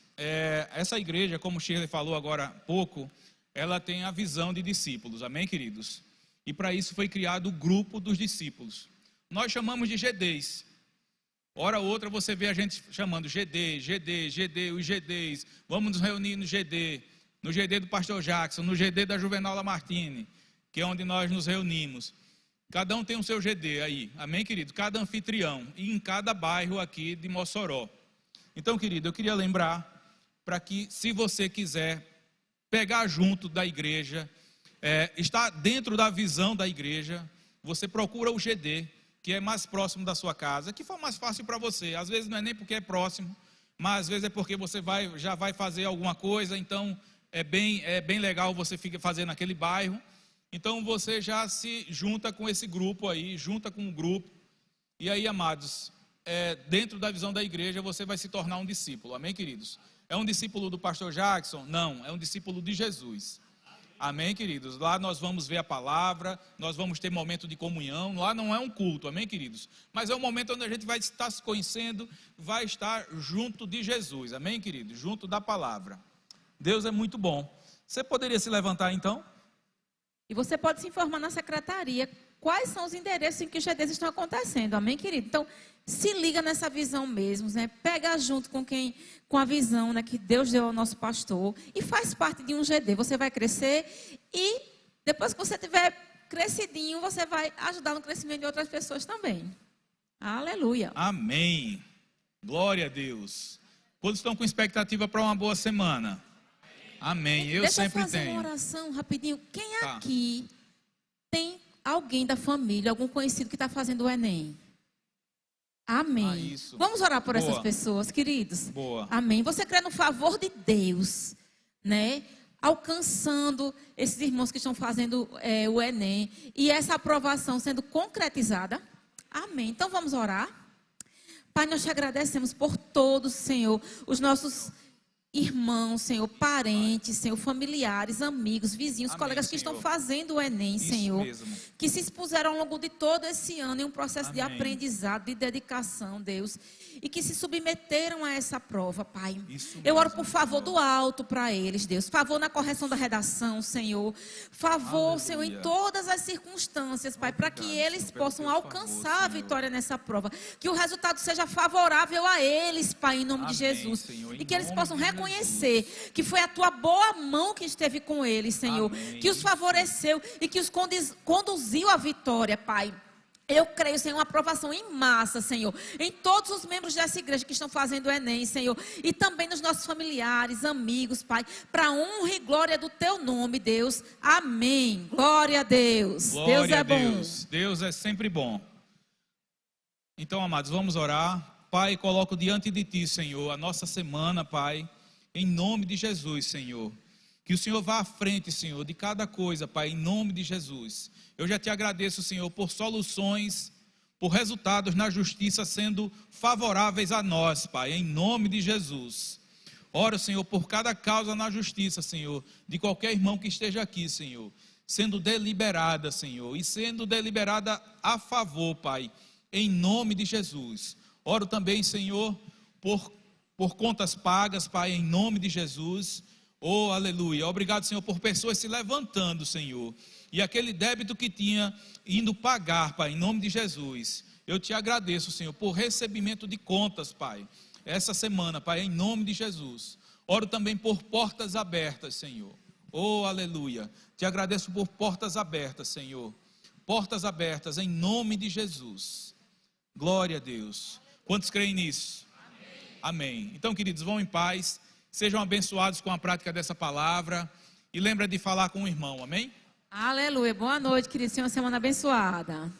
essa igreja, como o Shirley falou agora há pouco, ela tem a visão de discípulos, amém, queridos? E para isso foi criado o grupo dos discípulos. Nós chamamos de GDs. Hora ou outra você vê a gente chamando GD, os GDs. Vamos nos reunir no GD do pastor Jackson, no GD da Juvenal Lamartine, que é onde nós nos reunimos. Cada um tem o seu GD aí, amém, querido? Cada anfitrião e em cada bairro aqui de Mossoró. Então, querido, eu queria lembrar para que, se você quiser pegar junto da igreja, estar dentro da visão da igreja, você procura o GD, que é mais próximo da sua casa, que for mais fácil para você. Às vezes não é nem porque é próximo, mas às vezes é porque você já vai fazer alguma coisa, então é bem legal você fazer naquele bairro. Então você já se junta com esse grupo aí, junta com o grupo, e aí, amados, dentro da visão da igreja, você vai se tornar um discípulo, amém, queridos? É um discípulo do pastor Jackson? Não, é um discípulo de Jesus, amém, queridos? Lá nós vamos ver a palavra, nós vamos ter momento de comunhão, lá não é um culto, amém, queridos? Mas é um momento onde a gente vai estar se conhecendo, vai estar junto de Jesus, amém, queridos? Junto da palavra. Deus é muito bom. Você poderia se levantar então? E você pode se informar na secretaria quais são os endereços em que os GDs estão acontecendo, amém, querido? Então, se liga nessa visão mesmo, né? Pega junto com a visão, né, que Deus deu ao nosso pastor e faz parte de um GD. Você vai crescer e depois que você tiver crescidinho, você vai ajudar no crescimento de outras pessoas também. Aleluia. Amém. Glória a Deus. Quantos estão com expectativa para uma boa semana? Amém. Eu sempre tenho. Deixa eu fazer uma oração rapidinho. Quem aqui tem alguém da família, algum conhecido que está fazendo o Enem? Amém. Vamos orar por essas pessoas, queridos. Boa. Amém. Você crê no favor de Deus, né? Alcançando esses irmãos que estão fazendo o Enem e essa aprovação sendo concretizada? Amém. Então vamos orar. Pai, nós te agradecemos por todos, Senhor, os nossos irmãos, Senhor, parentes, Senhor, familiares, amigos, vizinhos, amém, colegas que Senhor. estão fazendo o Enem, isso Senhor, mesmo. Que se expuseram ao longo de todo esse ano em um processo amém. de aprendizado, de dedicação, Deus, e que se submeteram a essa prova, Pai. Isso eu oro mesmo, por favor Senhor. do alto para eles, Deus, favor na correção da redação, Senhor, favor, aleluia. Senhor, em todas as circunstâncias, Pai, para que eles Senhor, possam alcançar favor, a vitória nessa prova, que o resultado seja favorável a eles, Pai, em nome amém, de Jesus, Senhor, e que eles possam reconhecer Jesus. Que foi a tua boa mão que esteve com eles, Senhor, amém. que os favoreceu e que os conduziu à vitória, Pai. Eu creio, Senhor, uma aprovação em massa, Senhor, em todos os membros dessa igreja que estão fazendo o Enem, Senhor, e também nos nossos familiares, amigos, Pai, para honra e glória do Teu nome, Deus. Amém. Glória a Deus. Glória Deus é a bom. Deus. Deus é sempre bom. Então, amados, vamos orar. Pai, coloco diante de Ti, Senhor, a nossa semana, Pai, em nome de Jesus, Senhor. Que o Senhor vá à frente, Senhor, de cada coisa, Pai, em nome de Jesus. Eu já te agradeço, Senhor, por soluções, por resultados na justiça sendo favoráveis a nós, Pai, em nome de Jesus. Oro, Senhor, por cada causa na justiça, Senhor, de qualquer irmão que esteja aqui, Senhor, sendo deliberada, Senhor, e sendo deliberada a favor, Pai, em nome de Jesus. Oro também, Senhor, por contas pagas, Pai, em nome de Jesus. Oh, aleluia. Obrigado, Senhor, por pessoas se levantando, Senhor. E aquele débito que tinha indo pagar, Pai, em nome de Jesus. Eu te agradeço, Senhor, por recebimento de contas, Pai, essa semana, Pai, em nome de Jesus. Oro também por portas abertas, Senhor. Oh, aleluia. Te agradeço por portas abertas, Senhor. Portas abertas em nome de Jesus. Glória a Deus. Quantos creem nisso? Amém. Então, queridos, vão em paz. Sejam abençoados com a prática dessa palavra. E lembra de falar com o irmão, amém? Aleluia. Boa noite, queridos. Tenham uma semana abençoada.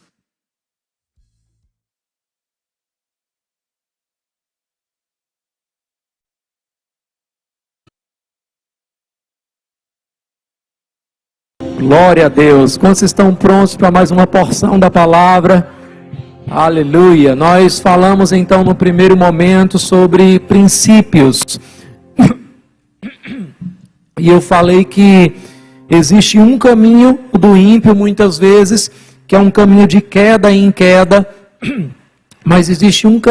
Glória a Deus. Quantos estão prontos para mais uma porção da palavra? Aleluia. Nós falamos então no primeiro momento sobre princípios. E eu falei que existe um caminho do ímpio muitas vezes, que é um caminho de queda em queda, mas existe um